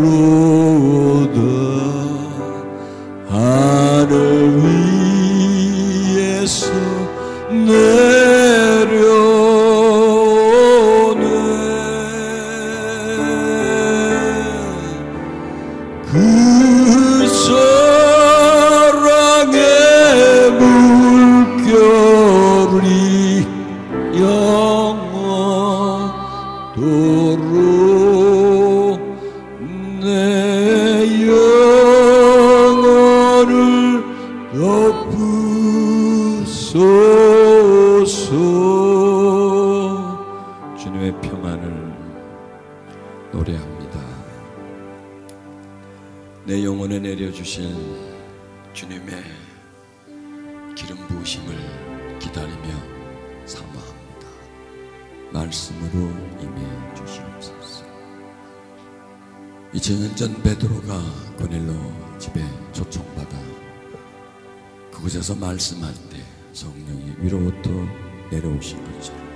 평화로다 하늘 위에서 내려오네 그 사랑의 물결이 영원토록 내 영혼을 덮으소서. 주님의 평안을 노래합니다. 내 영혼에 내려주실 주님의 기름 부으심을 기다리며 사모합니다. 말씀으로 임해 주시옵소서. 2000년 전 베드로가 고넬로 집에 초청받아 그곳에서 말씀할 때 성령이 위로부터 내려오신 것처럼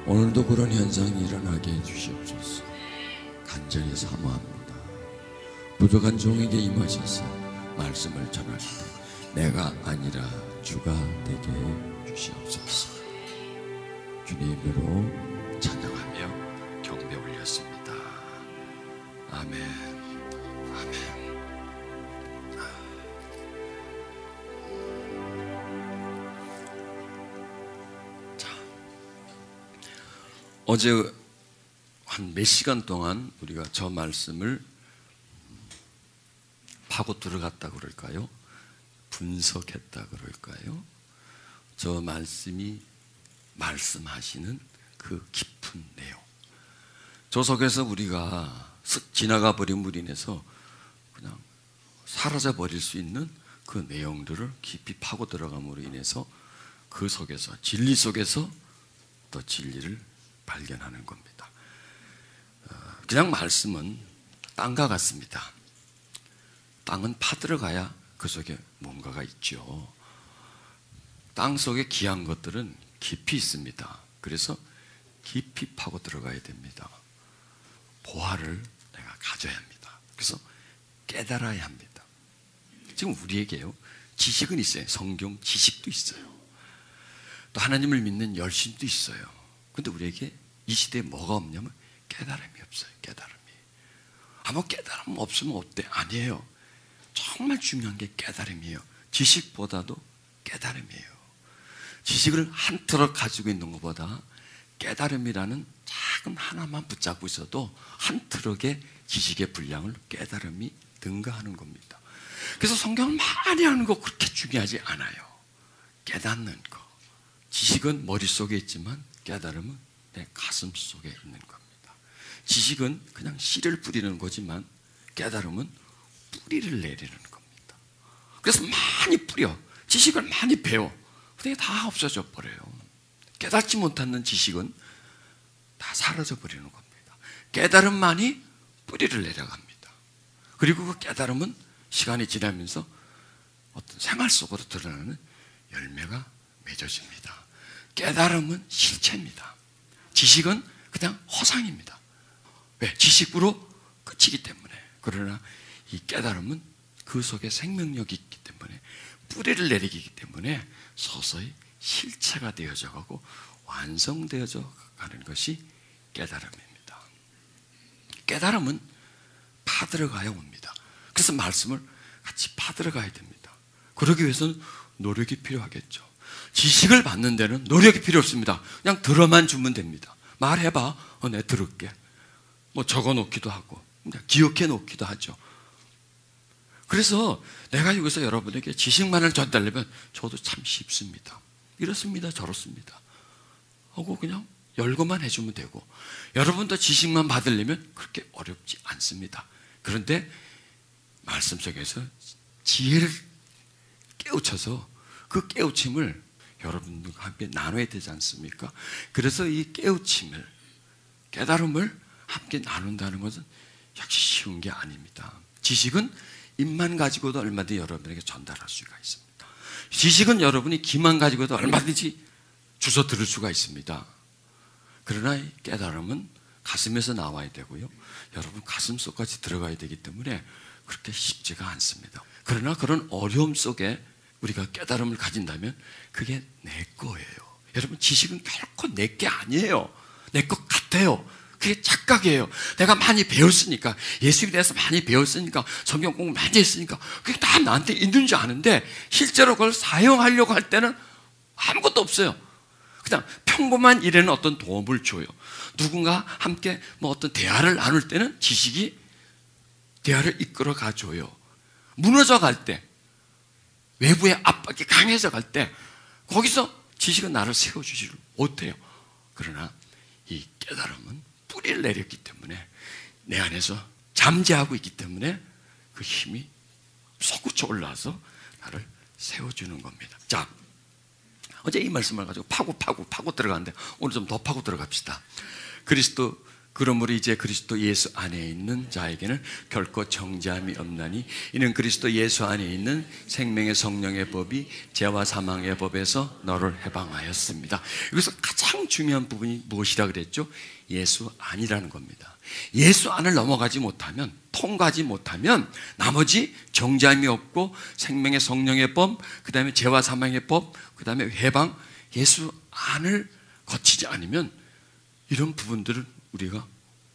오늘도 그런 현상이 일어나게 해주시옵소서. 간절히 사모합니다. 부족한 종에게 임하셔서 말씀을 전할 때 내가 아니라 주가 되게 해주시옵소서. 주님으로 찬양하며 경배 올렸습니다. 아멘. 아멘. 자, 어제 한 몇 시간 동안 우리가 저 말씀을 파고 들어갔다 그럴까요? 분석했다 그럴까요? 저 말씀이 말씀하시는 그 깊은 내용, 저 속에서 우리가 쓱 지나가 버린 물이 인해서 그냥 사라져 버릴 수 있는 그 내용들을 깊이 파고 들어감으로 인해서 그 속에서, 진리 속에서 또 진리를 발견하는 겁니다. 그냥 말씀은 땅과 같습니다. 땅은 파들어가야 그 속에 뭔가가 있죠. 땅 속에 귀한 것들은 깊이 있습니다. 그래서 깊이 파고 들어가야 됩니다. 보화를 내가 가져야 합니다. 그래서 깨달아야 합니다. 지금 우리에게요, 지식은 있어요. 성경 지식도 있어요. 또 하나님을 믿는 열심도 있어요. 근데 우리에게 이 시대에 뭐가 없냐면 깨달음이 없어요. 깨달음이. 아무 깨달음 없으면 어때? 아니에요. 정말 중요한 게 깨달음이에요. 지식보다도 깨달음이에요. 지식을 한 트럭 가지고 있는 것보다 깨달음이라는 작은 하나만 붙잡고 있어도 한 트럭의 지식의 분량을 깨달음이 능가하는 겁니다. 그래서 성경을 많이 하는 거 그렇게 중요하지 않아요. 깨닫는 거. 지식은 머릿속에 있지만 깨달음은 내 가슴 속에 있는 겁니다. 지식은 그냥 씨를 뿌리는 거지만 깨달음은 뿌리를 내리는 겁니다. 그래서 많이 뿌려, 지식을 많이 배워. 근데 다 없어져 버려요. 깨닫지 못하는 지식은 다 사라져 버리는 겁니다. 깨달음만이 뿌리를 내려갑니다. 그리고 그 깨달음은 시간이 지나면서 어떤 생활 속으로 드러나는 열매가 맺어집니다. 깨달음은 실체입니다. 지식은 그냥 허상입니다. 왜? 지식으로 끝이기 때문에. 그러나 이 깨달음은 그 속에 생명력이 있기 때문에, 뿌리를 내리기 때문에 서서히 실체가 되어져 가고 완성되어져 가는 것이 깨달음입니다. 깨달음은 파들어가야 옵니다. 그래서 말씀을 같이 파들어가야 됩니다. 그러기 위해서는 노력이 필요하겠죠. 지식을 받는 데는 노력이 필요 없습니다. 그냥 들어만 주면 됩니다. 말해봐. 내 들을게. 뭐 적어 놓기도 하고 기억해 놓기도 하죠. 그래서 내가 여기서 여러분에게 지식만을 전달하면 저도 참 쉽습니다. 이렇습니다, 저렇습니다 하고 그냥 열고만 해주면 되고, 여러분도 지식만 받으려면 그렇게 어렵지 않습니다. 그런데 말씀 속에서 지혜를 깨우쳐서 그 깨우침을 여러분들과 함께 나눠야 되지 않습니까? 그래서 이 깨우침을, 깨달음을 함께 나눈다는 것은 역시 쉬운 게 아닙니다. 지식은 입만 가지고도 얼마든지 여러분에게 전달할 수가 있습니다. 지식은 여러분이 귀만 가지고도 얼마든지 주워 들을 수가 있습니다. 그러나 이 깨달음은 가슴에서 나와야 되고요, 여러분 가슴 속까지 들어가야 되기 때문에 그렇게 쉽지가 않습니다. 그러나 그런 어려움 속에 우리가 깨달음을 가진다면 그게 내 거예요. 여러분, 지식은 결코 내 게 아니에요. 내 것 같아요. 그게 착각이에요. 내가 많이 배웠으니까, 예수에 대해서 많이 배웠으니까, 성경 공부 많이 했으니까 그게 다 나한테 있는 줄 아는데 실제로 그걸 사용하려고 할 때는 아무것도 없어요. 그냥 평범한 일에는 어떤 도움을 줘요. 누군가 함께 어떤 대화를 나눌 때는 지식이 대화를 이끌어 가줘요. 무너져 갈 때, 외부의 압박이 강해져 갈 때 거기서 지식은 나를 세워주지를 못해요. 그러나 이 깨달음은 뿌리를 내렸기 때문에, 내 안에서 잠재하고 있기 때문에 그 힘이 솟구쳐 올라와서 나를 세워주는 겁니다. 자, 어제 이 말씀을 가지고 파고 들어가는데 오늘 좀 더 파고 들어갑시다. 그러므로 이제 그리스도 예수 안에 있는 자에게는 결코 정죄함이 없나니 이는 그리스도 예수 안에 있는 생명의 성령의 법이 죄와 사망의 법에서 너를 해방하였습니다. 여기서 가장 중요한 부분이 무엇이라 그랬죠? 예수 안이라는 겁니다. 예수 안을 넘어가지 못하면, 통과하지 못하면 나머지 정죄함이 없고 생명의 성령의 법, 그 다음에 죄와 사망의 법, 그 다음에 해방, 예수 안을 거치지 않으면 이런 부분들을 우리가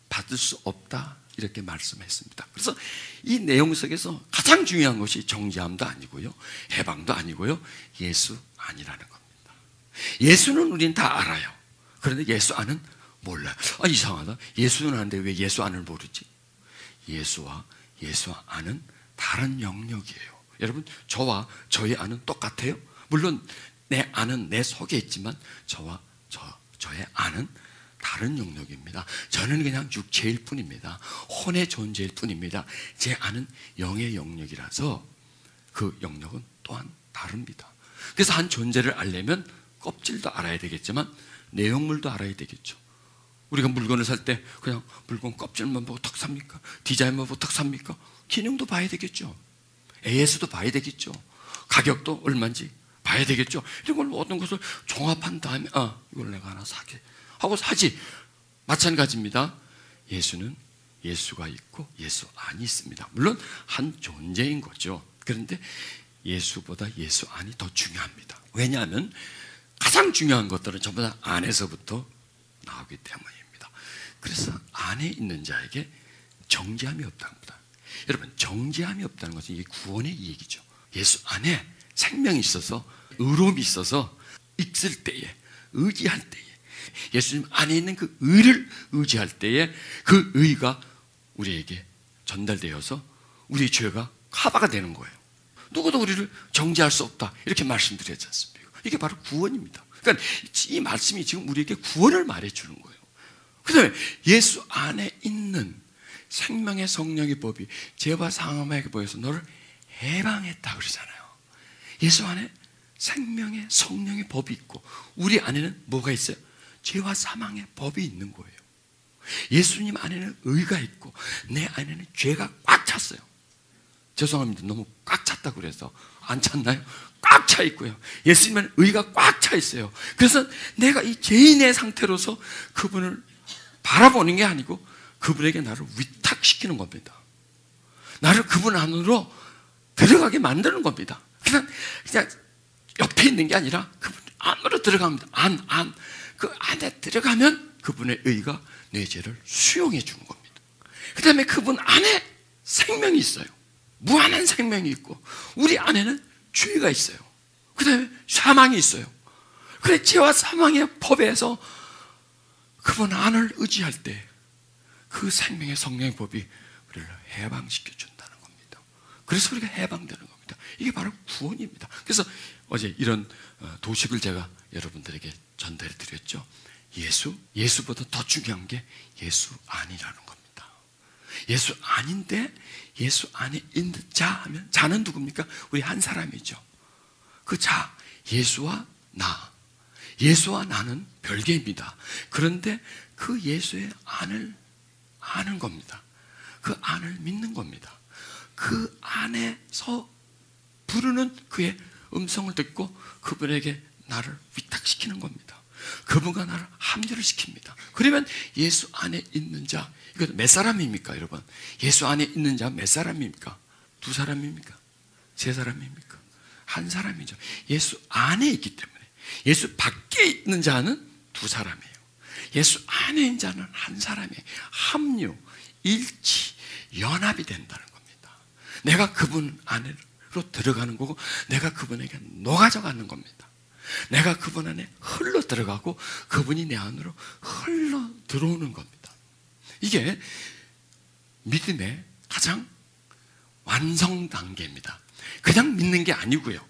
받을 수 없다, 이렇게 말씀했습니다. 그래서 이 내용 속에서 가장 중요한 것이 정죄함도 아니고요, 해방도 아니고요, 예수 안이라는 겁니다. 예수는 우린 다 알아요. 그런데 예수 안은 몰라요. 이상하다. 예수는 아는데 왜 예수 안을 모르지? 예수와 예수 안은 다른 영역이에요. 여러분, 저와 저의 안은 똑같아요? 물론 내 안은 내 속에 있지만 저와 저의 안은 다른 영역입니다. 저는 그냥 육체일 뿐입니다. 혼의 존재일 뿐입니다. 제 안은 영의 영역이라서 그 영역은 또한 다릅니다. 그래서 한 존재를 알려면 껍질도 알아야 되겠지만 내용물도 알아야 되겠죠. 우리가 물건을 살 때 그냥 물건 껍질만 보고 탁 삽니까? 디자인만 보고 탁 삽니까? 기능도 봐야 되겠죠. AS도 봐야 되겠죠. 가격도 얼마인지 봐야 되겠죠. 이런 걸 모든 것을 종합한 다음에 이걸 내가 하나 사게 하고 사지. 마찬가지입니다. 예수는 예수가 있고 예수 안이 있습니다. 물론 한 존재인 거죠. 그런데 예수보다 예수 안이 더 중요합니다. 왜냐하면 가장 중요한 것들은 전부 다 안에서부터 나오기 때문입니다. 그래서 안에 있는 자에게 정죄함이 없다는 겁니다. 여러분, 정죄함이 없다는 것은 이게 구원의 얘기죠. 예수 안에 생명이 있어서, 의로움이 있어서 있을 때에, 의지할 때에, 예수님 안에 있는 그 의를 의지할 때에 그 의가 우리에게 전달되어서 우리의 죄가 커버가 되는 거예요. 누구도 우리를 정죄할 수 없다, 이렇게 말씀드렸지 않습니까? 이게 바로 구원입니다. 그러니까 이 말씀이 지금 우리에게 구원을 말해주는 거예요. 그 다음에 예수 안에 있는 생명의 성령의 법이 죄와 사망의 법에서 너를 해방했다 그러잖아요. 예수 안에 생명의 성령의 법이 있고 우리 안에는 뭐가 있어요? 죄와 사망의 법이 있는 거예요. 예수님 안에는 의가 있고 내 안에는 죄가 꽉 찼어요. 죄송합니다. 너무 꽉 찼다고 그래서 안 찼나요? 꽉 차 있고요. 예수님은 의가 꽉 차 있어요. 그래서 내가 이 죄인의 상태로서 그분을 바라보는 게 아니고 그분에게 나를 위탁시키는 겁니다. 나를 그분 안으로 들어가게 만드는 겁니다. 그냥 옆에 있는 게 아니라 그분 안으로 들어갑니다. 그 안에 들어가면 그분의 의가 내 죄를 수용해 주는 겁니다. 그 다음에 그분 안에 생명이 있어요. 무한한 생명이 있고 우리 안에는 죄가 있어요. 그 다음에 사망이 있어요. 그래, 죄와 사망의 법에서 그분 안을 의지할 때 그 생명의 성령의 법이 우리를 해방시켜 준다는 겁니다. 그래서 우리가 해방되는 겁니다. 이게 바로 구원입니다. 그래서 어제 이런 도식을 제가 여러분들에게 전달해 드렸죠. 예수보다 더 중요한 게 예수 안이라는 겁니다. 예수 안인데 예수 안에 있는 자 하면 자는 누굽니까? 우리 한 사람이죠. 그 자, 예수와 나. 예수와 나는 별개입니다. 그런데 그 예수의 안을 아는 겁니다. 그 안을 믿는 겁니다. 그 안에서 부르는 그의 음성을 듣고 그분에게 나를 위탁시키는 겁니다. 그분과 나를 합류를 시킵니다. 그러면 예수 안에 있는 자, 이거 몇 사람입니까, 여러분? 예수 안에 있는 자 몇 사람입니까? 2사람입니까? 3사람입니까? 1사람이죠. 예수 안에 있기 때문에. 예수 밖에 있는 자는 2사람이에요. 예수 안에 있는 자는 1사람이에요. 합류, 일치, 연합이 된다는 겁니다. 내가 그분 안으로 들어가는 거고 내가 그분에게 녹아져가는 겁니다. 내가 그분 안에 흘러 들어가고 그분이 내 안으로 흘러 들어오는 겁니다. 이게 믿음의 가장 완성 단계입니다. 그냥 믿는 게 아니고요.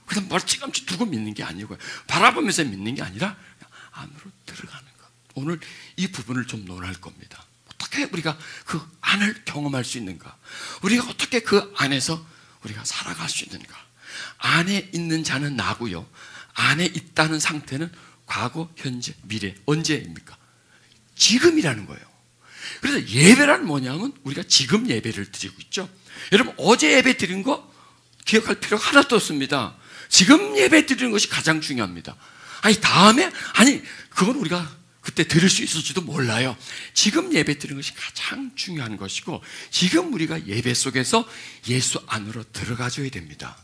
그냥 멀찌감치 두고 믿는 게 아니고요. 바라보면서 믿는 게 아니라 안으로 들어가는 것. 오늘 이 부분을 좀 논할 겁니다. 어떻게 우리가 그 안을 경험할 수 있는가? 우리가 어떻게 그 안에서 우리가 살아갈 수 있는가? 안에 있는 자는 나고요. 안에 있다는 상태는 과거, 현재, 미래. 언제입니까? 지금이라는 거예요. 그래서 예배란 뭐냐면 우리가 지금 예배를 드리고 있죠. 여러분 어제 예배 드린 거 기억할 필요가 하나도 없습니다. 지금 예배 드리는 것이 가장 중요합니다. 다음에 그건 우리가 그때 드릴 수 있을지도 몰라요. 지금 예배 드리는 것이 가장 중요한 것이고 지금 우리가 예배 속에서 예수 안으로 들어가줘야 됩니다.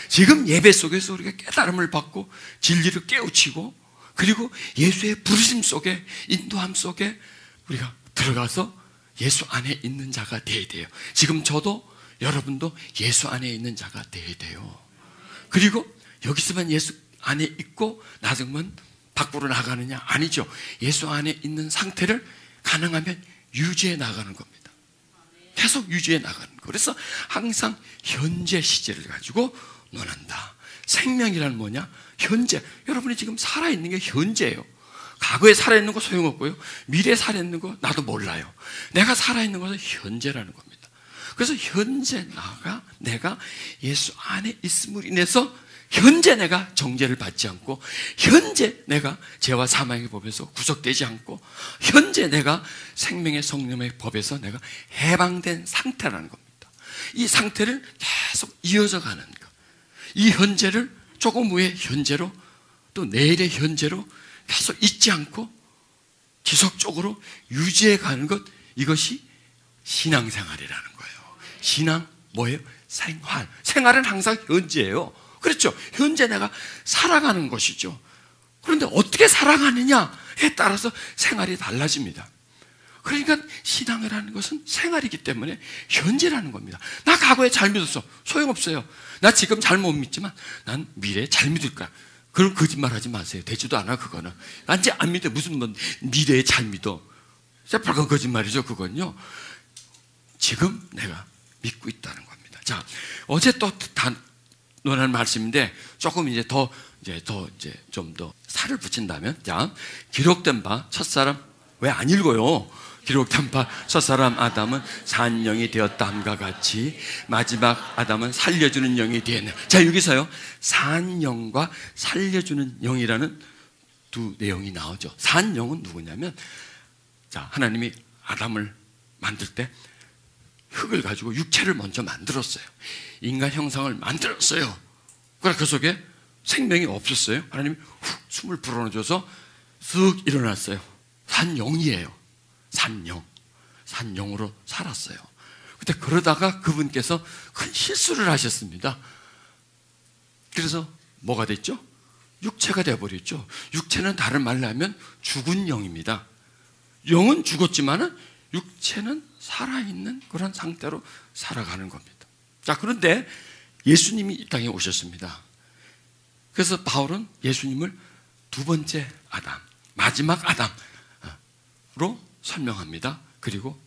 지금 예배 속에서 우리가 깨달음을 받고 진리를 깨우치고 그리고 예수의 부르심 속에 인도함 속에 우리가 들어가서 예수 안에 있는 자가 되어야 돼요. 지금 저도 여러분도 예수 안에 있는 자가 되어야 돼요. 그리고 여기서만 예수 안에 있고 나중에는 밖으로 나가느냐? 아니죠. 예수 안에 있는 상태를 가능하면 유지해 나가는 겁니다. 계속 유지해 나가는 거. 그래서 항상 현재 시제를 가지고 논한다. 생명이란 뭐냐? 현재. 여러분이 지금 살아있는 게 현재예요. 과거에 살아있는 거 소용없고요. 미래에 살아있는 거 나도 몰라요. 내가 살아있는 것은 현재라는 겁니다. 그래서 현재 내가 예수 안에 있음으로 인해서 현재 내가 정죄를 받지 않고 현재 내가 죄와 사망의 법에서 구속되지 않고 현재 내가 생명의 성령의 법에서 내가 해방된 상태라는 겁니다. 이 상태를 계속 이어져 가는 것. 이 현재를 조금 후에 현재로 또 내일의 현재로 계속 잊지 않고 지속적으로 유지해 가는 것, 이것이 신앙생활이라는 거예요. 신앙 뭐예요? 생활. 생활은 항상 현재예요. 그렇죠. 현재 내가 살아가는 것이죠. 그런데 어떻게 살아가느냐에 따라서 생활이 달라집니다. 그러니까 신앙을 하는 것은 생활이기 때문에 현재라는 겁니다. 나 과거에 잘 믿었어. 소용없어요. 나 지금 잘 못 믿지만 난 미래에 잘 믿을 거야. 그럼 거짓말 하지 마세요. 되지도 않아 그거는. 난 이제 안 믿어. 무슨 미래에 잘 믿어. 새빨간 거짓말이죠 그건요. 지금 내가 믿고 있다는 겁니다. 자, 어제 또 논한 말씀인데 조금 좀 더 살을 붙인다면, 자, 기록된 바 첫사람, 왜 안 읽어요? 기록된 바 첫사람 아담은 산 영이 되었다함과 같이 마지막 아담은 살려주는 영이 되었네. 자, 여기서요 산 영과 살려주는 영이라는 두 내용이 나오죠. 산 영은 누구냐면, 자, 하나님이 아담을 만들 때 흙을 가지고 육체를 먼저 만들었어요. 인간 형상을 만들었어요. 그러나 그 속에 생명이 없었어요. 하나님이 훅 숨을 불어넣어줘서 쓱 일어났어요. 산영이에요. 산영. 산영으로 살았어요. 근데 그러다가 그분께서 큰 실수를 하셨습니다. 그래서 뭐가 됐죠? 육체가 되어버렸죠. 육체는 다른 말로 하면 죽은 영입니다. 영은 죽었지만은 육체는 살아있는 그런 상태로 살아가는 겁니다. 자, 그런데 예수님이 이 땅에 오셨습니다. 그래서 바울은 예수님을 두 번째 아담, 마지막 아담으로 설명합니다. 그리고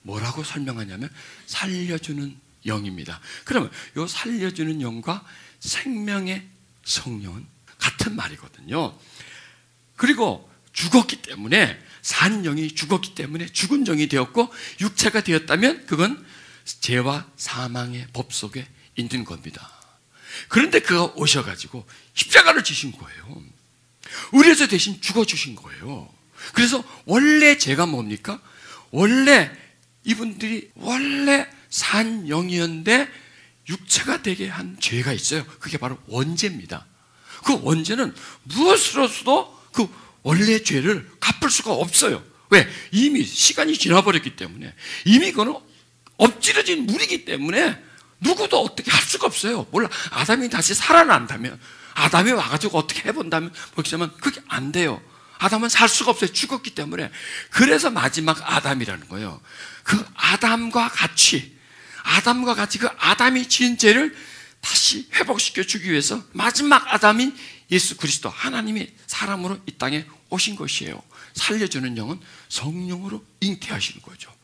뭐라고 설명하냐면 살려주는 영입니다. 그러면 이 살려주는 영과 생명의 성령은 같은 말이거든요. 그리고 죽었기 때문에, 산 영이 죽었기 때문에 죽은 영이 되었고 육체가 되었다면 그건 죄와 사망의 법 속에 있는 겁니다. 그런데 그가 오셔가지고 십자가를 지신 거예요. 우리에서 대신 죽어주신 거예요. 그래서 원래 죄가 뭡니까? 원래 이분들이 원래 산 영이었는데 육체가 되게 한 죄가 있어요. 그게 바로 원죄입니다. 그 원죄는 무엇으로서도 그 원래 죄를 갚을 수가 없어요. 왜? 이미 시간이 지나버렸기 때문에, 이미 그거는 엎질러진 물이기 때문에 누구도 어떻게 할 수가 없어요. 몰라. 아담이 다시 살아난다면, 아담이 와가지고 어떻게 해본다면, 보시면 그게 안 돼요. 아담은 살 수가 없어요. 죽었기 때문에. 그래서 마지막 아담이라는 거예요. 그 아담과 같이 그 아담이 지은 죄를 다시 회복시켜 주기 위해서 마지막 아담인 예수 그리스도, 하나님이 사람으로 이 땅에 오신 것이에요. 살려주는 영은 성령으로 잉태하시는 거죠.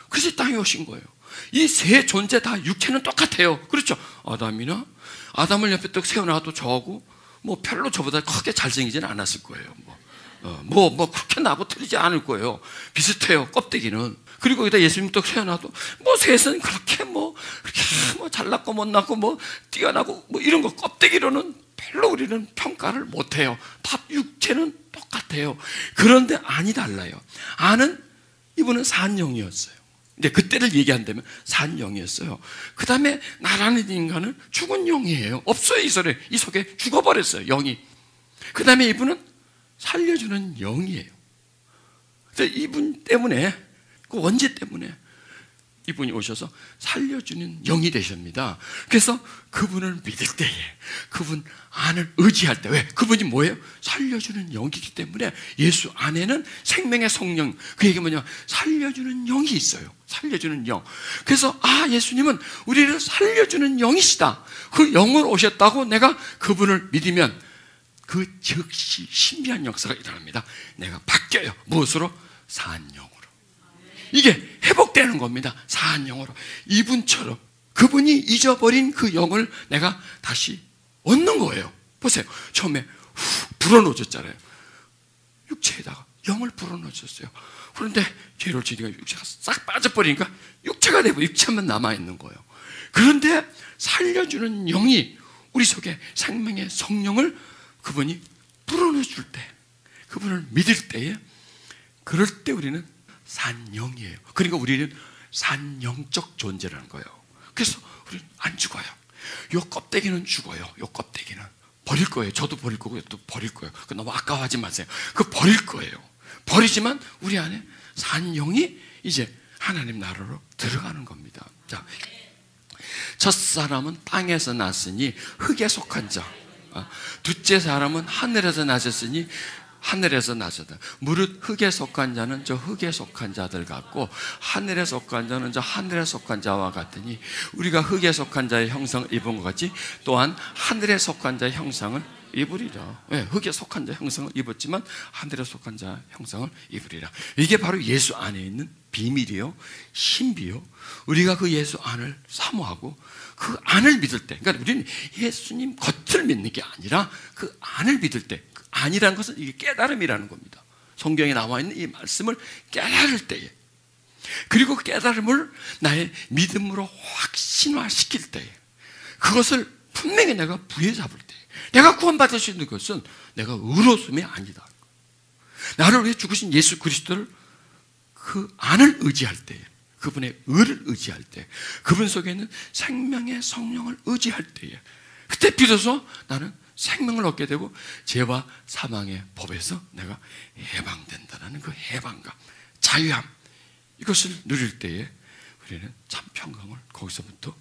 그래서 이 땅에 오신 거예요. 이 세 존재 다 육체는 똑같아요. 그렇죠? 아담을 옆에 딱 세워놔도 저하고 뭐 별로 저보다 크게 잘생기지는 않았을 거예요. 뭐 그렇게 나하고 틀리지 않을 거예요. 비슷해요, 껍데기는. 그리고 여기다 예수님 또 세워놔도 뭐 셋은 그렇게 잘났고 못났고 뛰어나고 이런 거 껍데기로는 별로 우리는 평가를 못해요. 다 육체는 똑같아요. 그런데 안이 달라요. 이분은 산영이었어요. 근데 그때를 얘기한다면 산영이었어요. 그 다음에 나라는 인간은 죽은 영이에요. 없어요. 이 속에 죽어버렸어요, 영이. 그 다음에 이분은 살려주는 영이에요. 그래서 이분 때문에, 그 원죄 때문에 이분이 오셔서 살려주는 영이 되십니다. 그래서 그분을 믿을 때에, 그분 안을 의지할 때, 왜? 그분이 뭐예요? 살려주는 영이기 때문에 예수 안에는 생명의 성령, 그 얘기 뭐냐? 살려주는 영이 있어요. 살려주는 영. 그래서 예수님은 우리를 살려주는 영이시다. 그 영으로 오셨다고 내가 그분을 믿으면 그 즉시 신비한 역사가 일어납니다. 내가 바뀌어요. 무엇으로? 산영으로. 이게 회복되는 겁니다. 산영으로. 이분처럼 그분이 잊어버린 그 영을 내가 다시 얻는 거예요. 보세요. 처음에 불어넣어줬잖아요. 육체에다가 영을 불어넣어줬어요. 그런데 죄를 지니까 육체가 싹 빠져버리니까 육체가 되고 육체만 남아있는 거예요. 그런데 살려주는 영이 우리 속에 생명의 성령을 그분이 불어넣어줄 때, 그분을 믿을 때에, 그럴 때 우리는 산영이에요. 그러니까 우리는 산영적 존재라는 거예요. 그래서 우리는 안 죽어요. 요 껍데기는 죽어요. 요 껍데기는 버릴 거예요. 저도 버릴 거고 또 버릴 거예요. 너무 아까워하지 마세요. 그 버릴 거예요. 버리지만 우리 안에 산영이 이제 하나님 나라로 들어가는 겁니다. 자, 첫사람은 땅에서 났으니 흙에 속한 자, 둘째 사람은 하늘에서 나셨으니 하늘에서 나셨다. 무릇 흙에 속한 자는 저 흙에 속한 자들 같고 하늘에 속한 자는 저 하늘에 속한 자와 같으니 우리가 흙에 속한 자의 형상을 입은 것 같이 또한 하늘에 속한 자의 형상을 입으리라. 네, 흙에 속한 자의 형상을 입었지만 하늘에 속한 자의 형상을 입으리라. 이게 바로 예수 안에 있는 비밀이요, 신비요. 우리가 그 예수 안을 사모하고 그 안을 믿을 때, 그러니까 우리는 예수님 겉을 믿는 게 아니라 그 안을 믿을 때, 그 안이라는 것은 이게 깨달음이라는 겁니다. 성경에 나와 있는 이 말씀을 깨달을 때에, 그리고 그 깨달음을 나의 믿음으로 확신화시킬 때에, 그것을 분명히 내가 부여잡을 때에, 내가 구원받을 수 있는 것은 내가 의로움이 아니다. 나를 위해 죽으신 예수 그리스도를 그 안을 의지할 때에, 그분의 의를 의지할 때, 그분 속에 있는 생명의 성령을 의지할 때에, 그때 비로소 나는 생명을 얻게 되고 죄와 사망의 법에서 내가 해방된다는 그 해방감, 자유함, 이것을 누릴 때에 우리는 참 평강을 거기서부터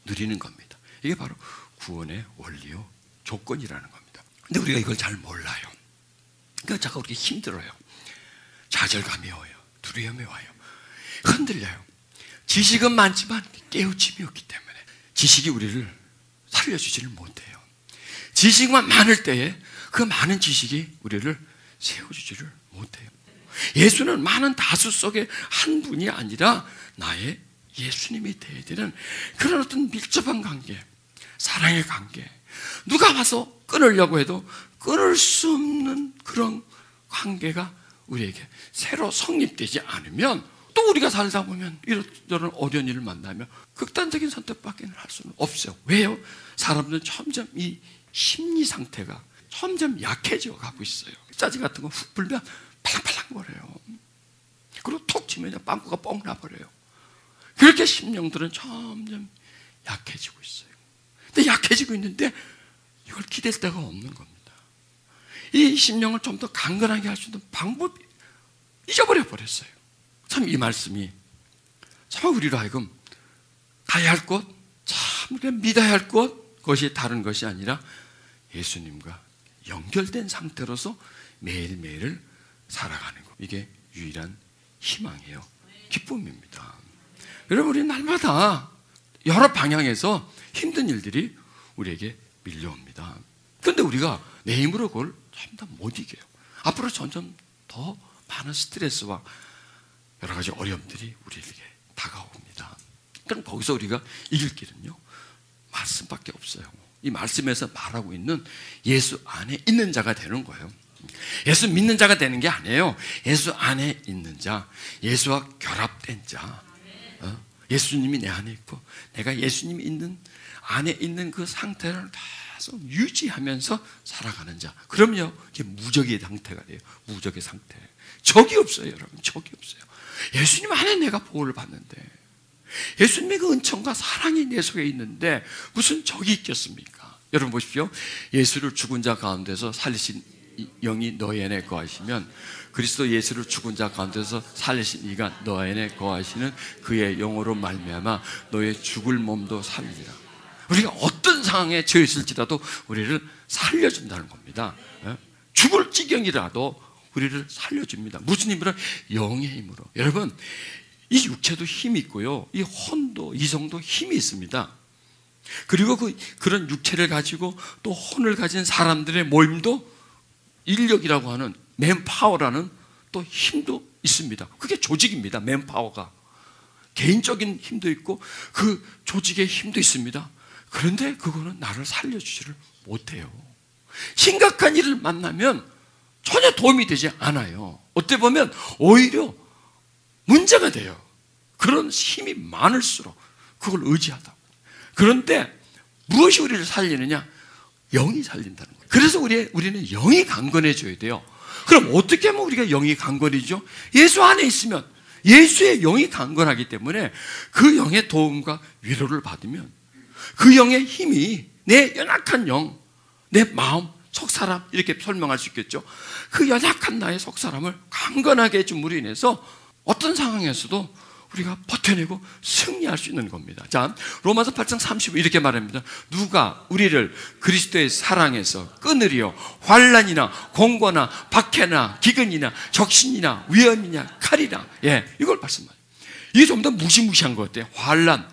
누리는 겁니다. 이게 바로 구원의 원리요 조건이라는 겁니다. 근데 우리가 이걸 잘 몰라요. 그러니까 자꾸 그렇게 힘들어요. 좌절감이 와요. 두려움이 와요. 흔들려요. 지식은 많지만 깨우침이 없기 때문에 지식이 우리를 살려주지를 못해요. 지식만 많을 때에 그 많은 지식이 우리를 세워주지를 못해요. 예수는 많은 다수 속에 한 분이 아니라 나의 예수님이 되어야 되는 그런 어떤 밀접한 관계, 사랑의 관계, 누가 와서 끊으려고 해도 끊을 수 없는 그런 관계가 우리에게 새로 성립되지 않으면, 또 우리가 살다 보면 이런 어려운 일을 만나면 극단적인 선택밖에 할 수는 없어요. 왜요? 사람들은 점점 이 심리 상태가 점점 약해져 가고 있어요. 짜지 같은 거 훅 불면 팔랑팔랑거려요. 그리고 톡 치면 빵꾸가 뻥 나버려요. 그렇게 심령들은 점점 약해지고 있어요. 근데 약해지고 있는데 이걸 기댈 데가 없는 겁니다. 이 심령을 좀 더 강건하게 할 수 있는 방법이 잊어버려 버렸어요. 참 이 말씀이 참 우리로 하여금 가야 할 곳, 참 믿어야 할 곳, 그것이 다른 것이 아니라 예수님과 연결된 상태로서 매일매일을 살아가는 것. 이게 유일한 희망이에요. 기쁨입니다. 여러분, 우리 날마다 여러 방향에서 힘든 일들이 우리에게 밀려옵니다. 그런데 우리가 내 힘으로 그걸 참 다 못 이겨요. 앞으로 점점 더 많은 스트레스와 여러 가지 어려움들이 우리에게 다가옵니다. 그럼 거기서 우리가 이길 길은요, 말씀밖에 없어요. 이 말씀에서 말하고 있는 예수 안에 있는 자가 되는 거예요. 예수 믿는 자가 되는 게 아니에요. 예수 안에 있는 자, 예수와 결합된 자. 예수님이 내 안에 있고 내가 예수님이 있는 안에 있는 그 상태를 계속 유지하면서 살아가는 자. 그럼요, 이게 무적의 상태가 돼요. 무적의 상태. 적이 없어요, 여러분. 적이 없어요. 예수님 안에 내가 보호를 받는데, 예수님의 그 은총과 사랑이 내 속에 있는데 무슨 적이 있겠습니까? 여러분 보십시오. 예수를 죽은 자 가운데서 살리신 영이 너희 안에 거하시면 그리스도 예수를 죽은 자 가운데서 살리신 이가 너희 안에 거하시는 그의 영으로 말미암아 너의 죽을 몸도 살리리라. 우리가 어떤 상황에 처해 있을지라도 우리를 살려준다는 겁니다. 죽을 지경이라도 우리를 살려줍니다. 무슨 힘으로? 영의 힘으로. 여러분, 이 육체도 힘이 있고요, 이 혼도, 이성도 힘이 있습니다. 그리고 그런 육체를 가지고 또 혼을 가진 사람들의 모임도 인력이라고 하는 맨파워라는 또 힘도 있습니다. 그게 조직입니다. 맨파워가 개인적인 힘도 있고 그 조직의 힘도 있습니다. 그런데 그거는 나를 살려주지를 못해요. 심각한 일을 만나면 전혀 도움이 되지 않아요. 어떻게 보면 오히려 문제가 돼요. 그런 힘이 많을수록 그걸 의지하다. 그런데 무엇이 우리를 살리느냐? 영이 살린다는 거예요. 그래서 우리는 영이 강건해져야 돼요. 그럼 어떻게 하면 우리가 영이 강건해지죠? 예수 안에 있으면 예수의 영이 강건하기 때문에 그 영의 도움과 위로를 받으면 그 영의 힘이 내 연약한 영, 내 마음, 속사람, 이렇게 설명할 수 있겠죠. 그 연약한 나의 속사람을 강건하게 해줌으로 인해서 어떤 상황에서도 우리가 버텨내고 승리할 수 있는 겁니다. 자, 로마서 8장 35 이렇게 말합니다. 누가 우리를 그리스도의 사랑에서 끊으리요? 환난이나 공고나 박해나 기근이나 적신이나 위험이냐 칼이나. 예, 이걸 말씀하세요. 이게 전부 다 무시무시한 것 같아요. 환난.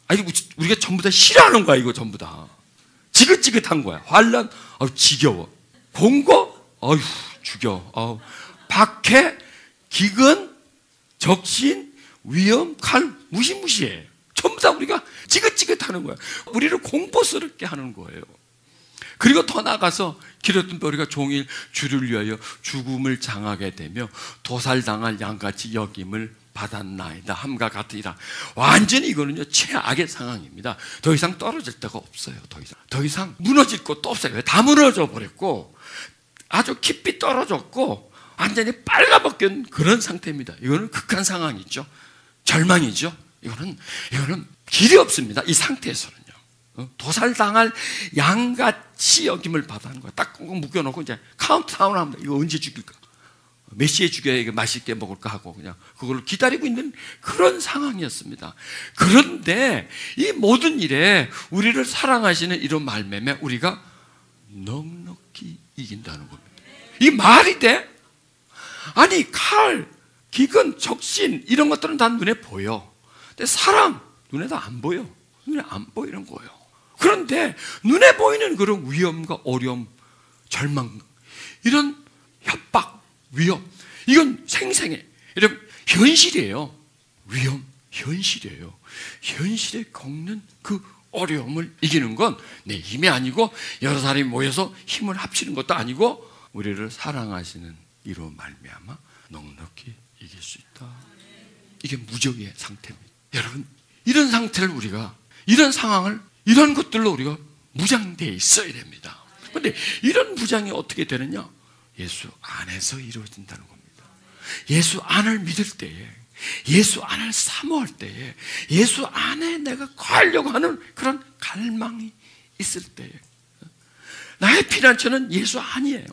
아니, 우리가 전부 다 싫어하는 거야. 이거 전부 다 지긋지긋한 거야. 환난, 지겨워. 공고, 죽여. 박해, 기근, 적신, 위험, 칼, 무시무시해. 전부 다 우리가 지긋지긋하는 거야. 우리를 공포스럽게 하는 거예요. 그리고 더 나아가서 기르던 우리가 종일 주를 위하여 죽음을 당하게 되며 도살당할 양같이 여김을 받았나이다 함과 같으리라. 완전히 이거는요 최악의 상황입니다. 더 이상 떨어질 데가 없어요. 더 이상 무너질 것도 없어요. 다 무너져 버렸고 아주 깊이 떨어졌고 완전히 빨가벗긴 그런 상태입니다. 이거는 극한 상황이죠. 절망이죠. 이거는 길이 없습니다. 이 상태에서는요. 도살당할 양같이 여김을 받아는 거야. 딱 묶여놓고 이제 카운트다운 합니다. 이거 언제 죽일까? 몇 시에 죽여야 이거 맛있게 먹을까 하고 그냥 그걸 기다리고 있는 그런 상황이었습니다. 그런데 이 모든 일에 우리를 사랑하시는 이런 말매매 우리가 넉넉히 이긴다는 겁니다. 이 말이 돼? 아니, 칼, 기근, 적신 이런 것들은 다 눈에 보여. 근데 사랑 눈에 다 안 보여. 눈에 안 보이는 거예요. 그런데 눈에 보이는 그런 위험과 어려움, 절망, 이런 협박, 위험, 이건 생생해. 여러분, 현실이에요. 위험, 현실이에요. 현실에 겪는 그 어려움을 이기는 건 내 힘이 아니고 여러 사람이 모여서 힘을 합치는 것도 아니고 우리를 사랑하시는 이로 말미암아 넉넉히 이길 수 있다. 이게 무적의 상태입니다. 여러분, 이런 상태를 우리가, 이런 상황을, 이런 것들로 우리가 무장되어 있어야 됩니다. 그런데 이런 무장이 어떻게 되느냐? 예수 안에서 이루어진다는 겁니다. 예수 안을 믿을 때에 예수 안을 사모할 때에, 예수 안에 내가 거하려고 하는 그런 갈망이 있을 때에, 나의 피난처는 예수 아니에요.